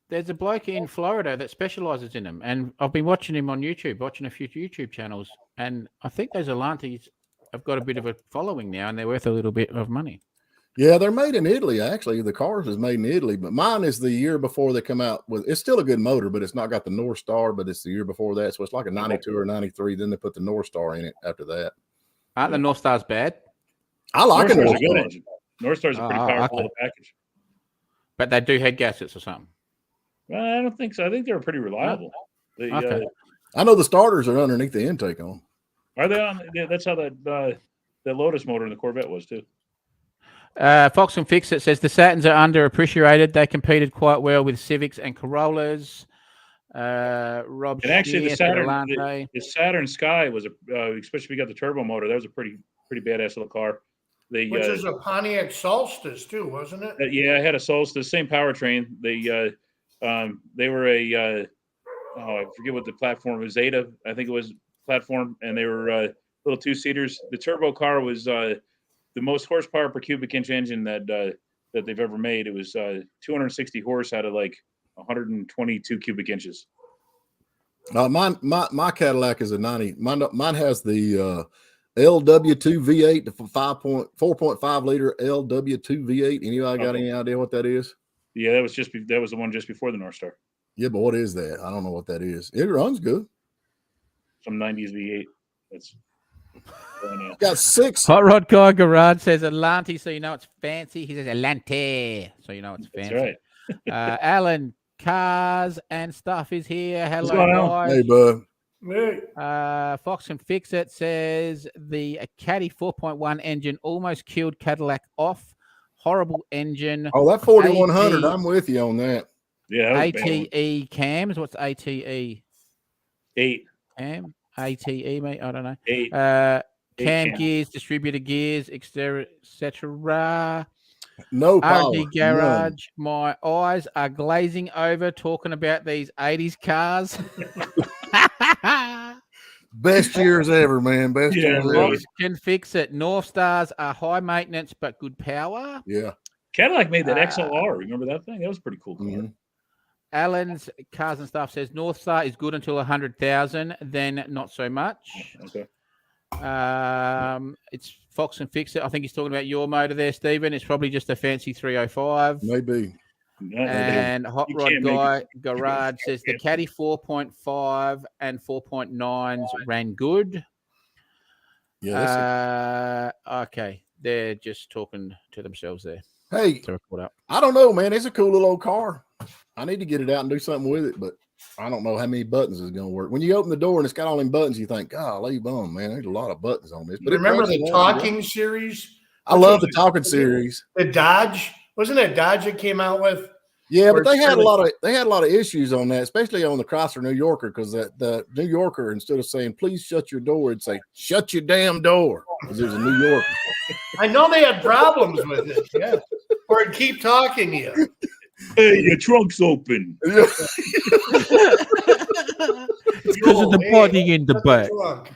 There's a bloke in Florida that specializes in them, and I've been watching him on YouTube, watching a few YouTube channels, and I think those Alantis have got a bit of a following now, and they're worth a little bit of money. Yeah, they're made in Italy. Actually, the cars is made in Italy, but mine is the year before they come out with. It's still a good motor, but it's not got the North Star. But it's the year before that, so it's like a 92 or 93. Then they put the North Star in it after that. Aren't the North Stars bad? I like North a Star's North a good Star. engine. North Star's a pretty Oh, powerful okay. little package. But they do head gaskets or something. Well, I don't think so. I think they're pretty reliable. Okay. I know the starters are underneath the intake on. Are they on? Yeah, that's how that Lotus motor in the Corvette was too. Fox and Fix It says the Saturns are underappreciated. They competed quite well with Civics and Corollas. Rob And actually, Shear, the Saturn Sky was especially if you got the turbo motor. That was a pretty badass little car. Which is a Pontiac Solstice too, wasn't it? Yeah, I had a Solstice, same powertrain. They were a I forget what the platform was. Zeta, I think it was platform, and they were little 2-seaters. The turbo car was the most horsepower per cubic inch engine that they've ever made. It was 260 horse out of like 122 cubic inches. My Cadillac is a 90. Mine has the LW2 V8, the 4.5 liter LW2 V8. Anybody got any idea what that is? Yeah, that was the one just before the North Star. Yeah, but what is that? I don't know what that is. It runs good. Some 90s V8. That's got 6. Hot Rod Guy Garage says Alanti, so you know it's fancy. He says Alanti, so you know it's fancy. That's right. Alan Cars and Stuff is here. What's going Hello, on? guys. Hey, bud. Hey. Fox and Fix It says the Caddy 4.1 engine almost killed Cadillac off. Horrible engine. Oh, that 4100. AT I'm with you on that. Yeah, that was a bad one. ATE cams. What's ATE? 8. Cam? ATE, mate? I don't know. 8. Cam cam. gears, distributor gears, etc. No power. R&D Garage. My eyes are glazing over talking about these 80s cars. Best years ever, man. Best Yeah, years really. ever. Can fix it. North Stars are high maintenance but good power. Yeah. Cadillac made that XLR. Remember that thing? That was a pretty cool car. Mhm. Alan's Cars and Stuff says North Star is good until 100,000, then not so much. Okay. It's Fox and Fix It. I think he's talking about your motor there, Stephen. It's probably just a fancy 305. Maybe. And Hot You Rod can't make Guy it. Garage says the Caddy 4.5 and 4.9s ran good. Yeah. Okay. They're just talking to themselves there. Hey, To report up. I don't know, man. It's a cool little old car. I need to get it out and do something with it, but I don't know how many buttons is going to work. When you open the door and it's got all them buttons, you think, golly, bum, man, there's a lot of buttons on this. But it Remember runs the along, talking series? I love the talking series. The Dodge? Wasn't it Dodge that came out with? Yeah, but Or they had a really- lot of issues on that, especially on the Chrysler New Yorker, because the New Yorker, instead of saying please shut your door, it'd say shut your damn door, because it was a New Yorker. I know they had problems with it. Yeah. Or it'd keep talking to you. Hey, your trunk's open. It's because of the Hey, body in the shut back. trunk.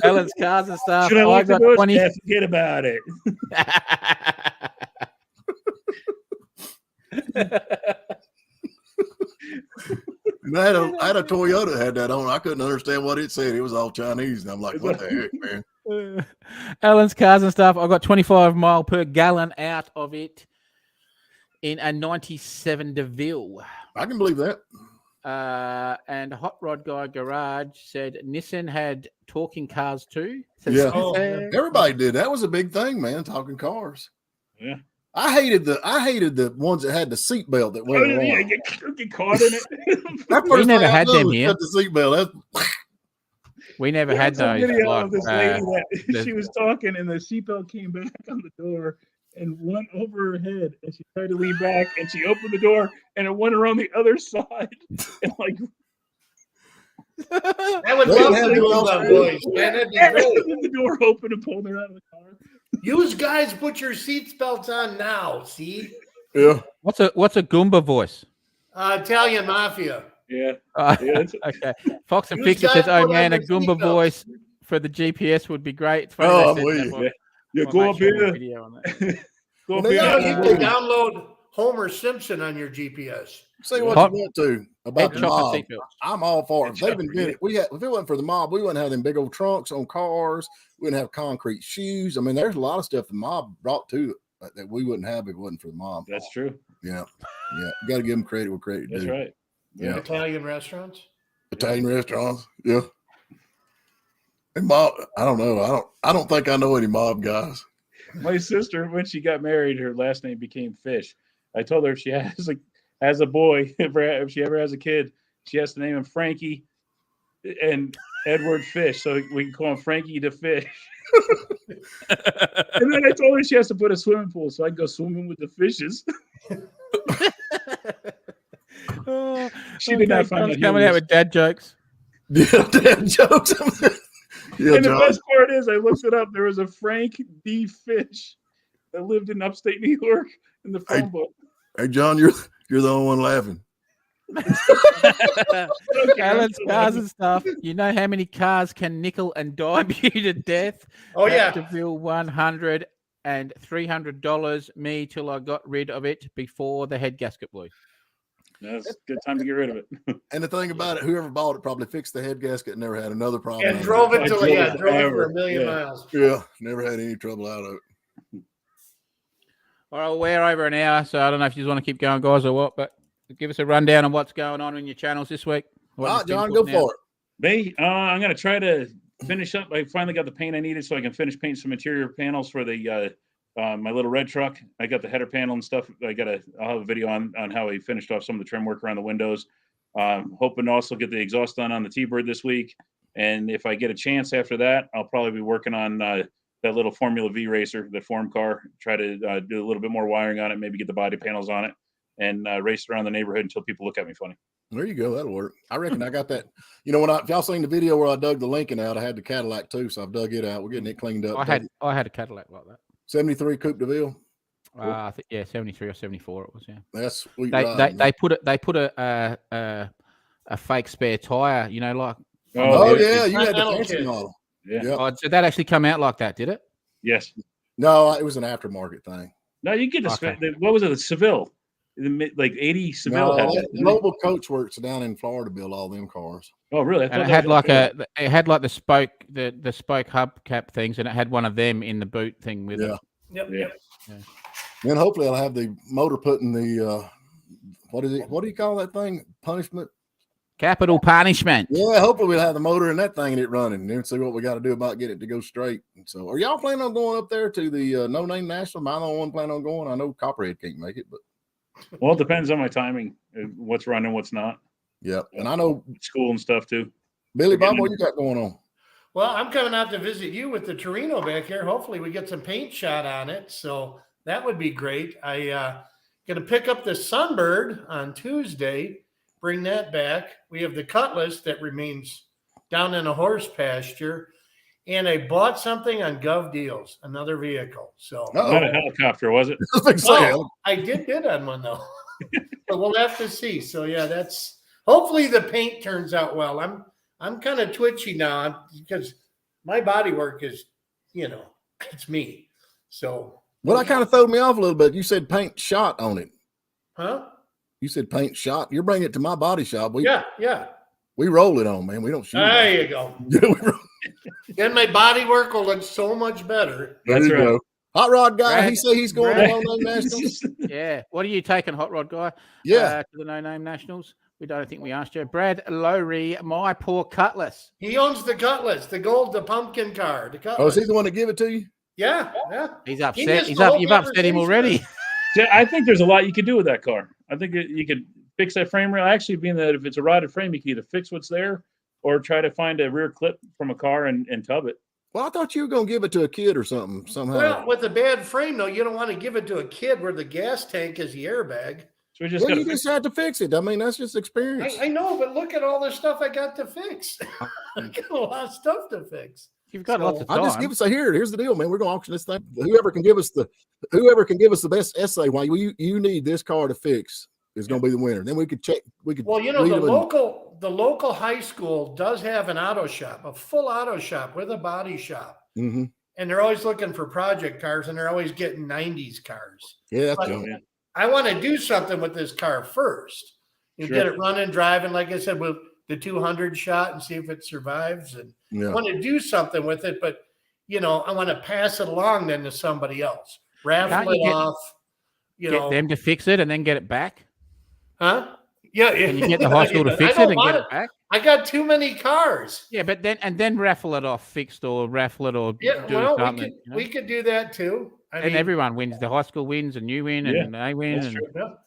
Alan's Cars and Stuff. Should I I lock the got doors? 20. Yeah, forget about it. And I had a Toyota that had that on. I couldn't understand what it said. It was all Chinese, and I'm like, what the heck, man? Alan's Cars and Stuff. I got 25 mile per gallon out of it in a 97 DeVille. I can believe that. And Hot Rod Guy Garage said Nissan had talking cars too. Says, Yeah. Oh, yeah. Everybody did. That was a big thing, man. Talking cars. Yeah. I hated the ones that had the seatbelt that Oh, went yeah, along. get caught in it. That We first never thing I had done them was here. cut the seatbelt. We never had There's a those. video like, of this lady that the- she was talking and the seatbelt came back on the door and went over her head, and she tried to lean back, and she opened the door, and it went around the other side, and like I would They love have to do those that, too. boys. Man, that'd be great. and the door opened and pulled her out of the car. Use guys, put your seatbelts on now. See, Yeah. What's a Goomba voice? Italian mafia. Yeah, Yeah, it's, okay. Fox and Use Fixer guys says, "Oh put on man, a their Goomba seatbelts." voice for the GPS would be great." It's funny Oh, they I'm said with that, you. but yeah. I Go might up show you a here. video on that. Go Well, up they here. got You Yeah. can download Homer Simpson on your GPS. Say what Hot- you want to about the chocolate mob. seatbelts. I'm all for it. And If they've chocolate, invented it. We had if it wasn't for the mob, we wouldn't have them big old trunks on cars. We wouldn't have concrete shoes. I mean, there's a lot of stuff the mob brought to it that we wouldn't have if it wasn't for the mob. That's true. Yeah. Yeah. You got to give them credit where credit That's due. right. Yeah. Italian restaurants. Italian restaurants. Yeah. And mob, I don't know. I don't think I know any mob guys. My sister, when she got married, her last name became Fish. I told her if she has a boy, if she ever has a kid, she has to name him Frankie and Edward Fish, so we can call him Frankie the Fish. And then I told her she has to put a swimming pool so I can go swimming with the fishes. Oh, She did not find John's that coming out humorous. with dad jokes. Yeah, damn jokes. Yeah, And the John. best part is, I looked it up. There was a Frank D. Fish that lived in upstate New York in the phone book. Hey, John, you're the only one laughing. Alan's cars and stuff. You know how many cars can nickel and dime you to death? Oh Had yeah. to bill $100 and $300 me till I got rid of it before the head gasket blew. That's a good time to get rid of it. And the thing about it, whoever bought it probably fixed the head gasket and never had another problem. And out of drove it I till drove yeah, it drove it for forever. a million Yeah. miles. Yeah, never had any trouble out of it. All right, we're over an hour, so I don't know if you want to keep going, guys, or what, but give us a rundown on what's going on in your channels this week. What All right, you've been John, go putting out. for it. Me, I'm going to try to finish up. I finally got the paint I needed so I can finish painting some interior panels for the my little red truck. I got the header panel and stuff. I'll have a video on how I finished off some of the trim work around the windows. Hoping to also get the exhaust done on the T-Bird this week. And if I get a chance after that, I'll probably be working on that little Formula V racer, the form car, try to do a little bit more wiring on it, maybe get the body panels on it, and race around the neighborhood until people look at me funny. There you go. That'll work. I reckon I got that. You know, if y'all seen the video where I dug the Lincoln out, I had the Cadillac too, so I've dug it out. We're getting it cleaned up. I had a Cadillac like that. 73 Coupe de Ville. I think 73 or 74 it was. Yeah, That's sweet. they put a fake spare tire. You know, like Oh yeah. yeah, you had the Continental fancy kit. model. Yeah. Yep. oh, did that actually come out like that? Did it? Yes. No, it was an aftermarket thing. No, you get the Okay. what was it? The Seville, like 80 Seville. No, had that that. Mobile Coach Works down in Florida build all them cars. Oh, really? I And it that had was like okay. it had like the spoke hubcap things, and it had one of them in the boot thing with Yeah. it. Yep, Yeah. yep. Then hopefully I'll have the motor put in the what is it? What do you call that thing? Punishment? Capital punishment. Yeah, hopefully we'll have the motor in that thing and it running, and then see what we got to do about getting it to go straight. And so, are y'all planning on going up there to the No Name National? Am I the only one planning on going? I know Copperhead can't make it, but Well, it depends on my timing, what's running, what's not. yeah. And I know School and stuff too. Billy Bob, what you got going on? Well, I'm coming out to visit you with the Torino back here. Hopefully, we get some paint shot on it. So that would be great. I going to pick up the Sunbird on Tuesday, bring that back. We have the Cutlass that remains down in a horse pasture. And I bought something on Gov Deals, another vehicle. So Not a helicopter, was it? no, I did bid on one though. But we'll have to see. So yeah, that's hopefully the paint turns out well. I'm kind of twitchy now because my body work is, it's me. So Well, that kind of threw me off a little bit. You said paint shot on it. huh? You said paint shot. You're bringing it to my body shop. Yeah. We roll it on, man. We don't shoot. There you go. Yeah, we roll. Then my body work will look so much better. There That's you right. go. Hot Rod guy, Brad- he said he's going Brad- to No Name Nationals. Yeah. What are you taking, Hot Rod guy? Yeah. To the No Name Nationals. We don't think we asked you. Brad Lowry, my poor Cutlass. He owns the Cutlass, the pumpkin car. The Cutlass. Oh, is he the one to give it to you? Yeah. He's He upset. missed He's the up. whole You've upset him conversation. already. Yeah, I think there's a lot you could do with that car. I think that you could fix that frame rail. Actually, being that if it's a rotted frame, you can either fix what's there or try to find a rear clip from a car and tub it. Well, I thought you were gonna give it to a kid or something somehow. Well, with a bad frame, though, you don't want to give it to a kid where the gas tank is the airbag. So we just Well, got you just had to fix it. I mean, that's just experience. I know, but look at all the stuff I got to fix. I got a lot of stuff to fix. You've got lots of I time. just give us a here's the deal, man. We're gonna auction this thing. Whoever can give us the best essay why you need this car to fix is gonna be the winner. Then we could check. Well, you know, the local high school does have an auto shop, a full auto shop with a body shop. Mm-hmm. And they're always looking for project cars, and they're always getting 90s cars. Yeah, But that's I want to do something with this car first. You get it running, driving, like I said, with the 200 shot and see if it survives. And I want to do something with it, but you know, I want to pass it along then to somebody else. Raffle it off. You know, them to fix it and then get it back. Huh? Yeah. Can you get the high school to fix it and get it back? I got too many cars. Yeah, but then raffle it off fixed or raffle it or do something. We could do that too. I mean, everyone wins. The high school wins and you win and they win. That's and true.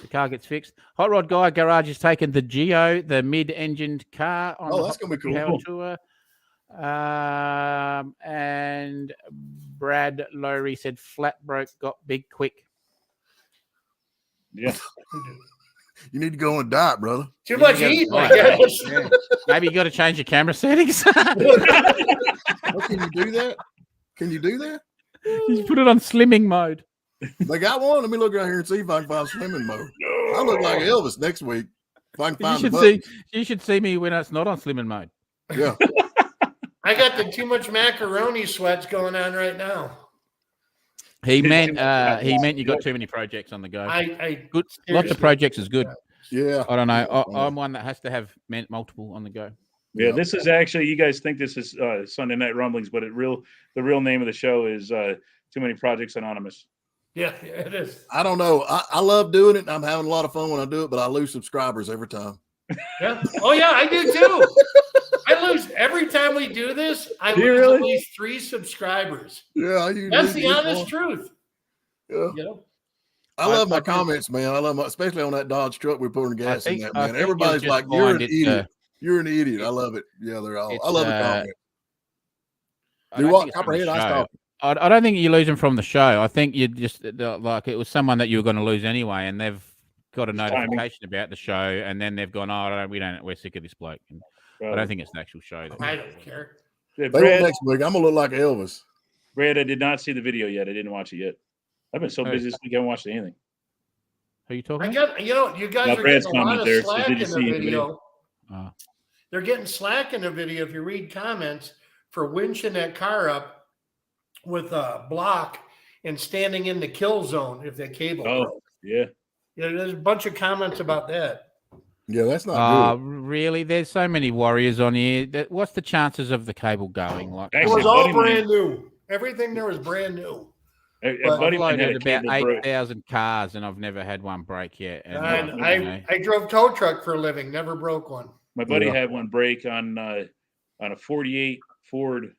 the car gets fixed. Hot Rod Guy Garage has taken the Geo, the mid-engined car on that's gonna be cool. Power Tour. And Brad Lowry said flat broke, got big quick. Yeah. You need to go and diet, brother. Too much heat, I guess. Yeah. Maybe you got to change your camera settings. Can you do that? Can you do that? You put it on slimming mode. They got one. Let me look right here and see if I can find slimming mode. I look like Elvis next week. If I can find you should see me when it's not on slimming mode. Yeah. I got the too much macaroni sweats going on right now. He meant you got too many projects on the go. Good. Lots of projects is good. Yeah. I don't know. I'm one that has to have multiple on the go. Yeah, this is actually, you guys think this is Sunday Night Rumblings, but the real name of the show is Too Many Projects Anonymous. Yeah, it is. I don't know. I love doing it. And I'm having a lot of fun when I do it, but I lose subscribers every time. Yeah. Oh yeah, I do too. I lose every time we do this. I lose at least 3 subscribers. Yeah, that's the honest truth. Yeah. You know? I love my comments, man. I love especially on that Dodge truck we're putting gas in that, man. Everybody's like, "You're an idiot. You're an idiot." I love it. Yeah, they're all. I love the comment. Do what? Copperhead, I stop. I don't think you lose them from the show. I think you just like it was someone that you were going to lose anyway, and they've got a notification about the show, and then they've gone, we're sick of this bloke. And I don't think it's the actual show. I don't care. Yeah, Brad, next week, I'm gonna look like Elvis. Brad, I did not see the video yet. I didn't watch it yet. I've been so busy this week, I haven't watched anything. Who are you talking? You guys are getting a lot of slack in the video. Oh. They're getting slack in the video. If you read comments for winching that car up with a block and standing in the kill zone if that cable broke. Yeah. There's a bunch of comments about that. Yeah, that's not good. Really? There's so many warriors on here. What's the chances of the cable going? Like it was all brand new. Everything there was brand new. I've loaded about 8,000 cars, and I've never had one break yet. And I drove tow truck for a living, never broke one. My buddy had one break on a 48 Ford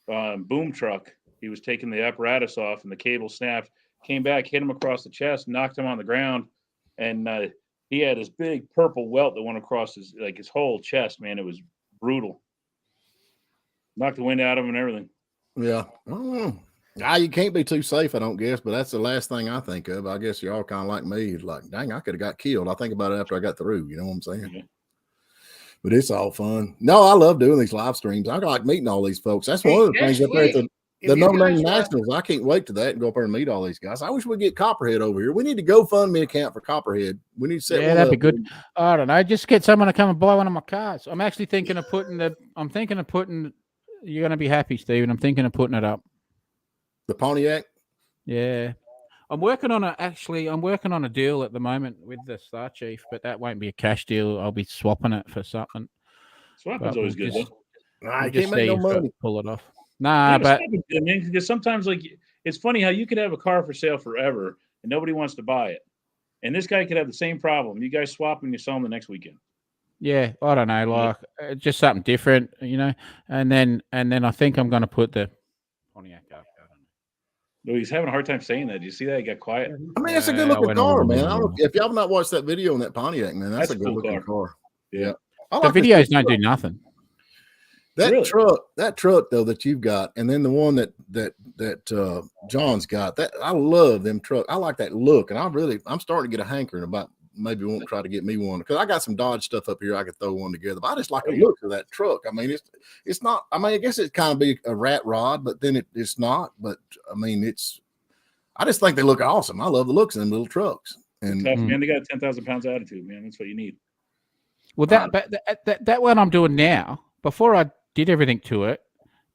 boom truck. He was taking the apparatus off, and the cable snapped. Came back, hit him across the chest, knocked him on the ground, and he had this big purple welt that went across his whole chest. Man, it was brutal. Knocked the wind out of him and everything. Yeah. You can't be too safe, I don't guess, but that's the last thing I think of. I guess you're all kind of like me. It's like, dang, I could have got killed. I think about it after I got through. You know what I'm saying? Yeah. But it's all fun. No, I love doing these live streams. I like meeting all these folks. That's one of the things up there at the No Name Nationals. I can't wait to that and go up there and meet all these guys. I wish we'd get Copperhead over here. We need to GoFundMe account for Copperhead. We need to set one that'd up. Be good. I don't know. Just get someone to come and buy one of my cars. I'm actually thinking of putting you're going to be happy, Stephen. I'm thinking of putting it up. The Pontiac? Yeah. I'm working on a deal at the moment with the Star Chief, but that won't be a cash deal. I'll be swapping it for something. Swapping's always good. Nah, you can't make no money. Pull it off. Nah, but because sometimes it's funny how you could have a car for sale forever and nobody wants to buy it. And this guy could have the same problem. You guys swap and you sell them the next weekend. Yeah, I don't know, just something different, And then I think I'm going to put the Pontiac up. No, he's having a hard time saying that. Did you see that? He got quiet. I mean, it's a good looking car, man. If y'all have not watched that video on that Pontiac, man, that's a good looking car. Yeah. The videos don't do nothing. That truck though that you've got, and then the one that John's got, that I love them truck. I like that look, and I'm starting to get a hankering about maybe won't try to get me one because I got some Dodge stuff up here I could throw one together. But I just like the look of that truck. I mean, it's not. I mean, I guess it kind of be a rat rod, but then it's not. But I mean, I just think they look awesome. I love the looks of them little trucks. And tough, man, they got 10,000 pounds attitude, man. That's what you need. Well, that one I'm doing now. Before I did everything to it,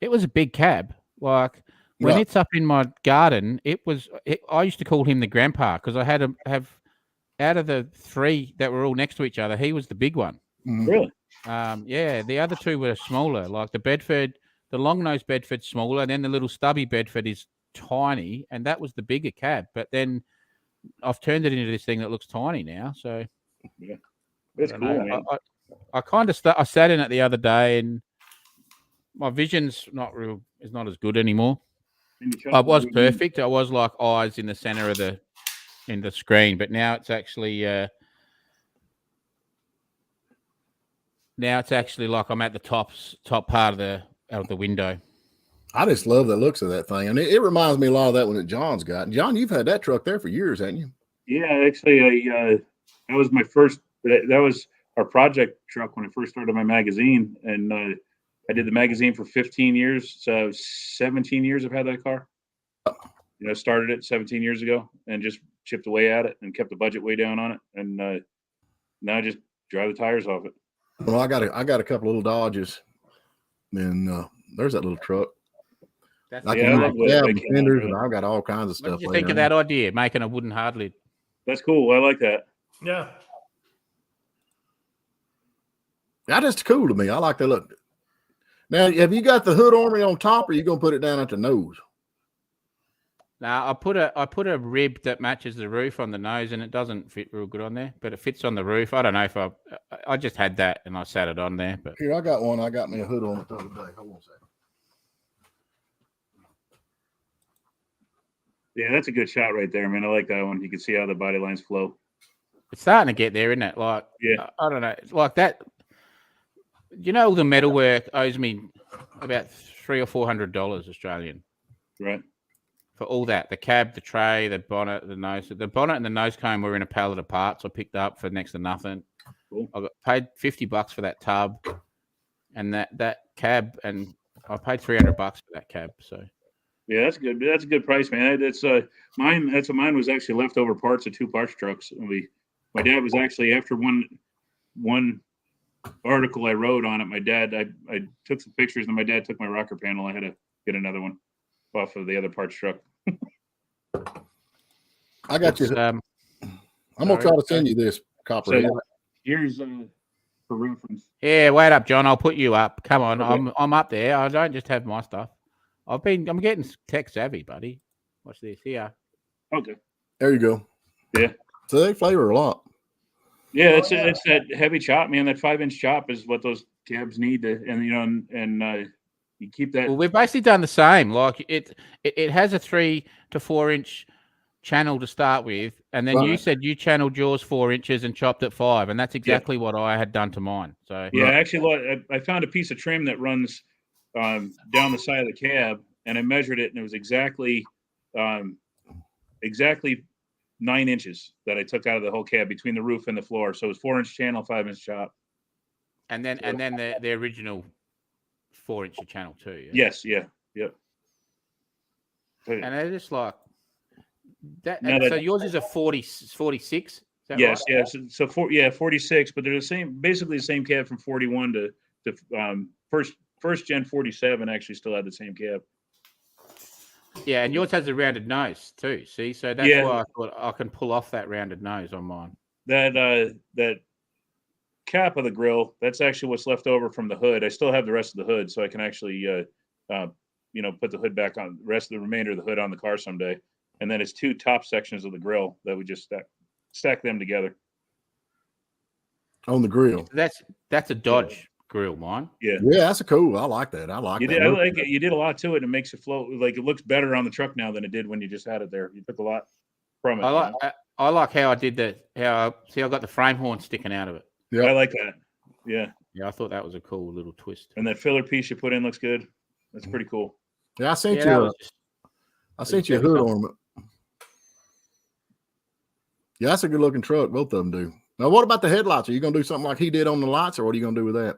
it was a big cab. Like when it's up in my garden, I used to call him the grandpa because I had to have out of the three that were all next to each other, he was the big one. Really? Yeah, the other two were smaller. Like the long-nosed Bedford's smaller, and then the little stubby Bedford is tiny, and that was the bigger cab. But then I've turned it into this thing that looks tiny now. So yeah, it's cool, man. I kind of I sat in it the other day, and my vision's is not as good anymore. I was perfect. I was like eyes in the center of the screen, but now it's actually like I'm at the top part of the window. I just love the looks of that thing, and it reminds me a lot of that one that John's got. John, you've had that truck there for years, haven't you? Yeah, actually, that was my first. That was our project truck when I first started my magazine, and I did the magazine for 15 years. So 17 years I've had that car. Started it 17 years ago and just chipped away at it and kept the budget way down on it, and now I just drive the tires off it. Well, I got a couple little Dodges, and there's that little truck. That's fenders, and I've got all kinds of stuff. What did you think of that idea, making a wooden hard lid? That's cool. I like that. Yeah. That's just cool to me. I like that look. Now, have you got the hood armory on top, or are you gonna put it down at the nose? Now I put a rib that matches the roof on the nose, and it doesn't fit real good on there, but it fits on the roof. I don't know if I just had that and I sat it on there. But here, I got one. I got me a hood on it the other day. Hold on a second. Yeah, that's a good shot right there, man. I like that one. You can see how the body lines flow. It's starting to get there, isn't it? Like, yeah, I don't know, like that. The metalwork owes me about $300 or $400 Australian. Right. For all that, the cab, the tray, the bonnet, the nose. The bonnet and the nose cone were in a pallet of parts I picked up for next to nothing. Cool. I got paid $50 for that tub and that cab, and I paid $300 for that cab. So yeah, that's good. That's a good price, man. That's mine. That's mine was actually leftover parts of two parts trucks. My dad was actually after one article I wrote on it. My dad, I took some pictures, and my dad took my rocker panel. I had to get another one off of the other parts truck. I got you. I'm gonna try to send you this copper. So here's for reference. Yeah, wait up, John. I'll put you up. Come on, okay. I'm up there. I don't just have my stuff. I'm getting tech savvy, buddy. Watch this here. Okay. There you go. Yeah. So they flavor a lot. Yeah, it's that heavy chop, man. That 5-inch chop is what those cabs need to, and you keep that. Well, we've basically done the same. Like it has a 3 to 4 inch channel to start with, and then you said you channeled yours 4 inches and chopped it 5, and that's exactly what I had done to mine. So yeah, actually, I found a piece of trim that runs down the side of the cab, and I measured it, and it was exactly 9 inches that I took out of the whole cab between the roof and the floor. So it was 4-inch channel, 5-inch chop, and then the original 4-inch channel too. Yeah? Yes, yeah, yep. And they're just like that. No, so yours is a 46. Is that yes, right? yes. So 46, but they're basically the same cab from 41 to first gen 47 actually still had the same cab. Yeah, and yours has a rounded nose too. See, so that's why I thought I can pull off that rounded nose on mine. That cap of the grill, that's actually what's left over from the hood. I still have the rest of the hood, so I can actually put the hood back on, the remainder of the hood on the car someday. And then it's 2 top sections of the grill that we just stack them together on the grill. That's a Dodge grill, mine. Yeah, that's a cool. I like that. I like that. I like it. You did a lot to it, and it makes it flow. Like it looks better on the truck now than it did when you just had it there. You took a lot from it. I like how I did that. I got the frame horn sticking out of it. Yeah, I like that. Yeah. Yeah, I thought that was a cool little twist. And that filler piece you put in looks good. That's pretty cool. Yeah, I sent Yeah, that you. was just, I sent you a just hood stuff. ornament. Yeah, that's a good looking truck. Both of them do. Now, what about the headlights? Are you gonna do something like he did on the lights, or what are you gonna do with that?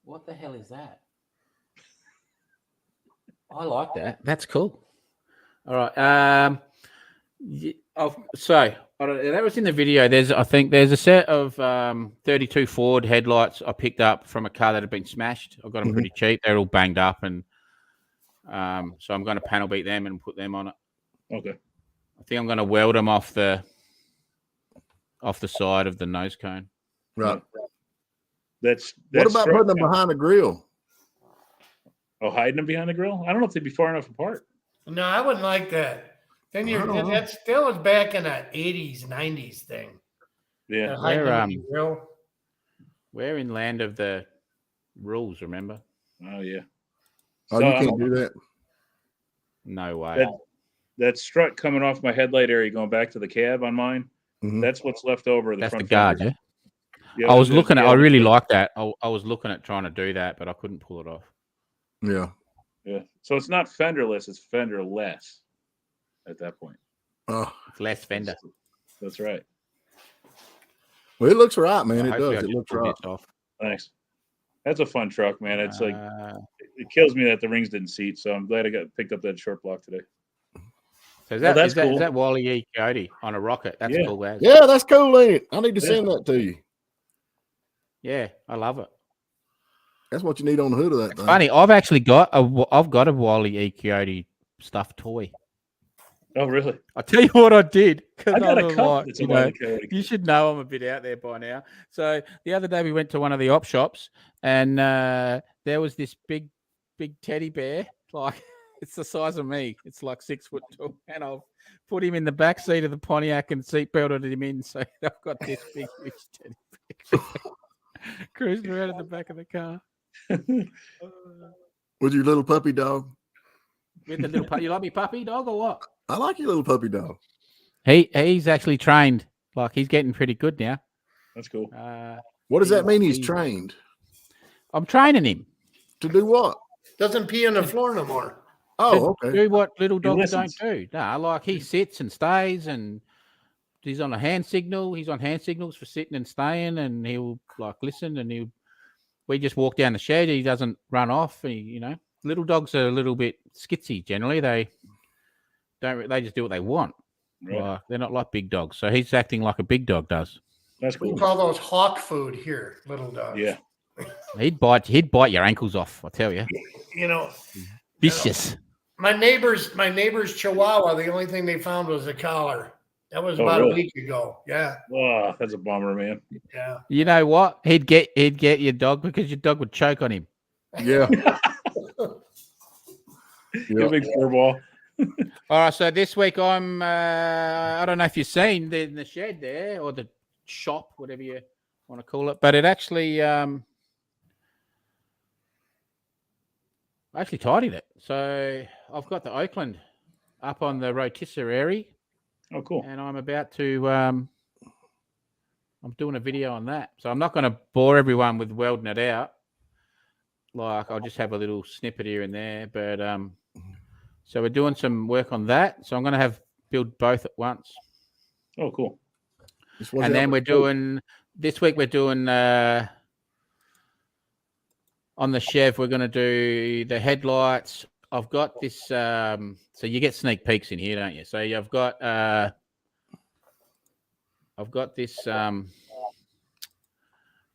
What the hell is that? I like that. That's cool. All right. So that was in the video. I think there's a set of 32 Ford headlights I picked up from a car that had been smashed. I got them pretty cheap. They're all banged up, and so I'm going to panel beat them and put them on it. Okay. I think I'm going to weld them off the side of the nose cone. Right. That's What about putting them behind the grill? Oh, hiding them behind the grill? I don't know if they'd be far enough apart. No, I wouldn't like that. Then that still was back in that 80s, 90s thing. Yeah. We're in land of the rules, remember? Oh yeah. Oh, you can't do that. No way. That strut coming off my headlight area going back to the cab on mine, that's what's left over. That's front the guard, fender. Yeah? I was looking at. I really like that. I was looking at trying to do that, but I couldn't pull it off. Yeah. Yeah. So it's not fenderless; it's fenderless. At that point, it's less fender. That's right. Well, it looks right, man. It does. It looks right. Thanks. That's a fun truck, man. It's like it kills me that the rings didn't seat. So I'm glad I picked up that short block today. So is that Wally E. Coyote on a rocket? That's cool, as. Yeah, that's cool, ain't it? I need to send that to you. Yeah, I love it. That's what you need on the hood of that thing. Funny, I've actually got a Wally E. Coyote stuffed toy. Oh, really? I'll tell you what I did. I got a cup that's a Wally Coyote. You should know I'm a bit out there by now. So the other day we went to one of the op shops, and there was this big teddy bear, like it's the size of me. It's like 6 foot tall, and I've put him in the back seat of the Pontiac and seatbelted him in. So I've got this big, huge teddy bear cruising around in the back of the car. With your little puppy dog. With the little puppy. You like me puppy dog or what? I like your little puppy dog. He's actually trained. Like he's getting pretty good now. That's cool. What does that mean? He's trained. I'm training him to do what? Doesn't pee on the floor no more. Oh, okay. Do what little dogs don't do. No, like he sits and stays, and he's on a hand signal. He's on hand signals for sitting and staying, and he'll like listen, and we just walk down the shed. He doesn't run off. Little dogs are a little bit skitsy generally. They just do what they want. Right. They're not like big dogs. So he's acting like a big dog does. That's cool. We call those hawk food here, little dogs. Yeah. He'd bite your ankles off, I tell you. Vicious. My neighbor's Chihuahua, the only thing they found was a collar. That was about a week ago. Yeah. Oh, that's a bummer, man. Yeah. You know what? He'd get your dog because your dog would choke on him. Yeah. You're a big fur ball. All right, so this week I'm I don't know if you've seen the shed there or the shop, whatever you want to call it, but it actually I actually tidied it. So I've got the Oakland up on the rotisserie. Oh, cool. And I'm about to I'm doing a video on that. So I'm not going to bore everyone with welding it out. Like I'll just have a little snippet here and there, but so we're doing some work on that. So I'm going to build both at once. Oh, cool. And then this week we're doing on the Chev, we're going to do the headlights. I've got this, so you get sneak peeks in here, don't you? So I've got this, I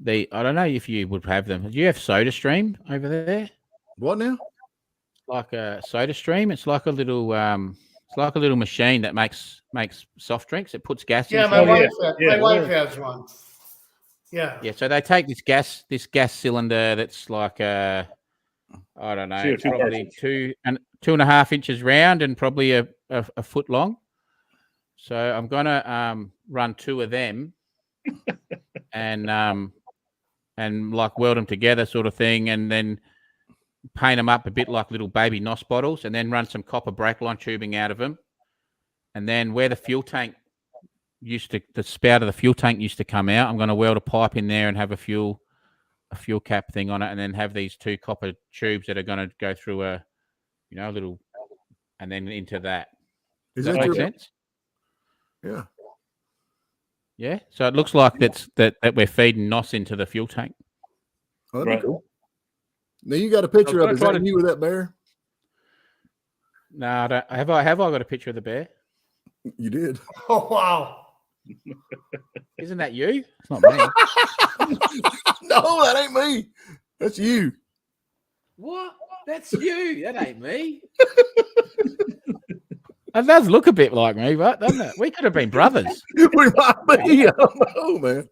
don't know if you would have them. Do you have SodaStream over there? What now? Like a SodaStream. It's like a little machine that makes soft drinks. It puts gas in. Yeah, my wife has one. Yeah. Yeah. So they take this gas cylinder that's like I don't know, probably 2.5 inches round and probably a foot long. So I'm gonna run 2 of them and like weld them together, sort of thing, and then paint them up a bit like little baby NOS bottles, and then run some copper brake line tubing out of them, and then where the fuel tank the spout of the fuel tank used to come out. I'm going to weld a pipe in there and have a fuel cap thing on it, and then have these 2 copper tubes that are going to go through a little, and then into that. Does that make sense? Yeah. Yeah. So it looks like that we're feeding NOS into the fuel tank. Oh, that'd be cool. Now you got a picture of it. Is that you with that bear? No, I don't. Have I got a picture of the bear? You did. Oh wow! Isn't that you? It's not me. No, that ain't me. That's you. What? That's you. That ain't me. It does look a bit like me, but doesn't it? We could have been brothers. We might be. I don't know, man.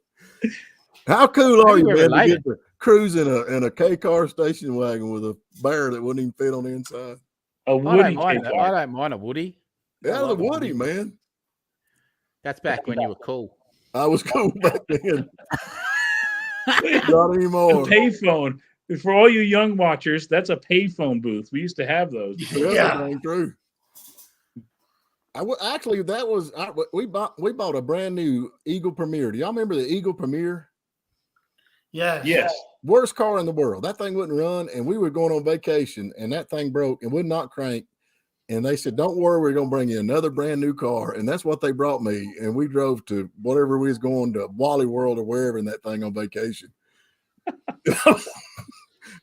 How cool are you, man, to get to cruise in a K-car station wagon with a bear that wouldn't even fit on the inside? A Woody. I don't mind a Woody. Yeah, the Woody, man. That's back when you were cool. I was cool back then. Not anymore. A payphone. For all you young watchers, that's a payphone booth. We used to have those. Yeah, true. Actually, we bought a brand new Eagle Premier. Do y'all remember the Eagle Premier? Yes. Yes. Worst car in the world. That thing wouldn't run, and we were going on vacation, and that thing broke and would not crank. And they said, "Don't worry, we're going to bring you another brand new car." And that's what they brought me. And we drove to whatever we was going to, Wally World or wherever, in that thing on vacation.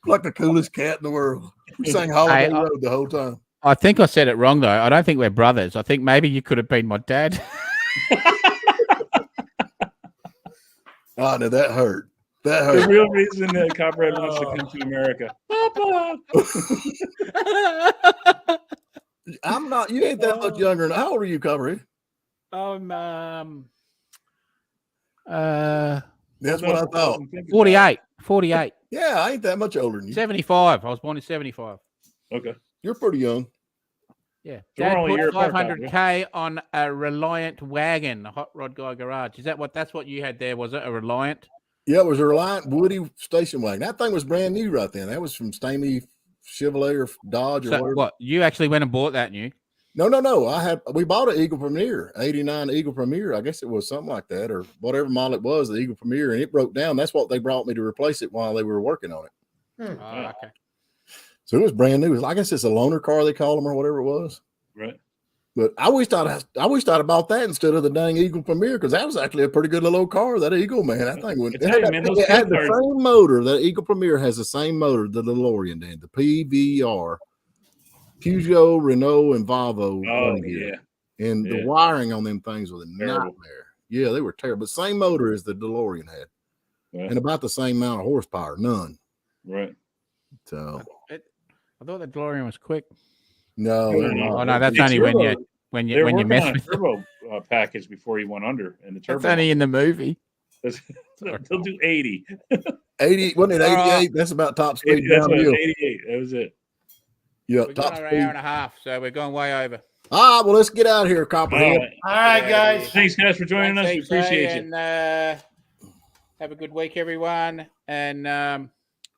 Like the coolest cat in the world. We sang Holiday Road the whole time. I think I said it wrong, though. I don't think we're brothers. I think maybe you could have been my dad. Oh, no, that hurt. That hurt. The real reason that Copperhead wants to come to America. Papa! I'm not. You ain't that much younger. How old are you, Copperhead? That's what I thought. 48. 48. Yeah, I ain't that much older than you. 75. I was born in 75. Okay. You're pretty young. Yeah. So Dad only put 500K on a Reliant wagon, a Hot Rod Guy garage. Is that that's what you had there? Was it a Reliant? Yeah, it was a Reliant Woody station wagon. That thing was brand new right then. That was from Stamey Chevrolet or Dodge or whatever. What? You actually went and bought that new? No. We bought an Eagle Premier, 89 Eagle Premier. I guess it was something like that, or whatever model it was, the Eagle Premier, and it broke down. That's what they brought me to replace it while they were working on it. Oh, okay. So it was brand new. I guess it's a loaner car, they call them, or whatever it was. Right. But I wished I'd bought that instead of the dang Eagle Premier, because that was actually a pretty good little old car. That Eagle, man, that thing went. It had the same motor. That Eagle Premier has the same motor the DeLorean did. The PVR, Peugeot, Renault, and Volvo. Oh yeah. And the wiring on them things was a nightmare. Yeah, they were terrible. But same motor as the DeLorean had, and about the same amount of horsepower. None. Right. So I thought the DeLorean was quick. No. Oh no, that's only when you mess with turbo package before he went under, and the turbo. That's only in the movie. They'll do 80. 80, wasn't it 88? That's about top speed downhill. 88. That was it. Yeah, we're top going speed. an hour and a half, so we're going way over. Well, let's get out of here, Copperhead. All right, guys. Thanks, guys, for joining us. We appreciate you. And have a good week, everyone. And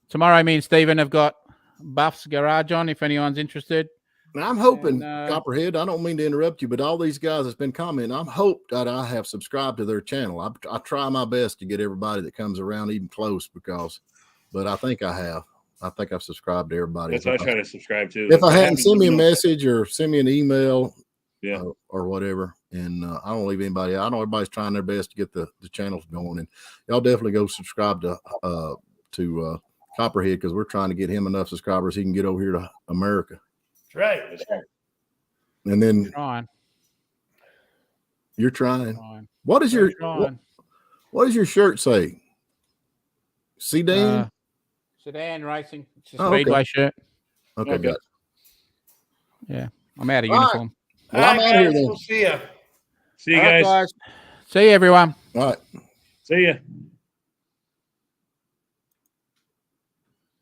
tomorrow, me and Stephen have got Buff's Garage on, if anyone's interested. Now, I'm hoping, Copperhead, I don't mean to interrupt you, but all these guys that's been commenting, I'm hoped that I have subscribed to their channel. I try my best to get everybody that comes around even close, but I think I have. I think I've subscribed to everybody. That's what I try to subscribe to. If I hadn't, send me a message or send me an email, yeah, or whatever. And I don't leave anybody out. I know everybody's trying their best to get the channels going, and y'all definitely go subscribe to Copperhead, because we're trying to get him enough subscribers he can get over here to America. That's right. And then you're trying. What does your shirt say? Sedan? Sedan Racing. It's a Speedway shirt. Okay, good. Yeah, I'm out of uniform. Well, I'm out of here then. We'll see you. See you guys. See you, everyone. All right. See ya.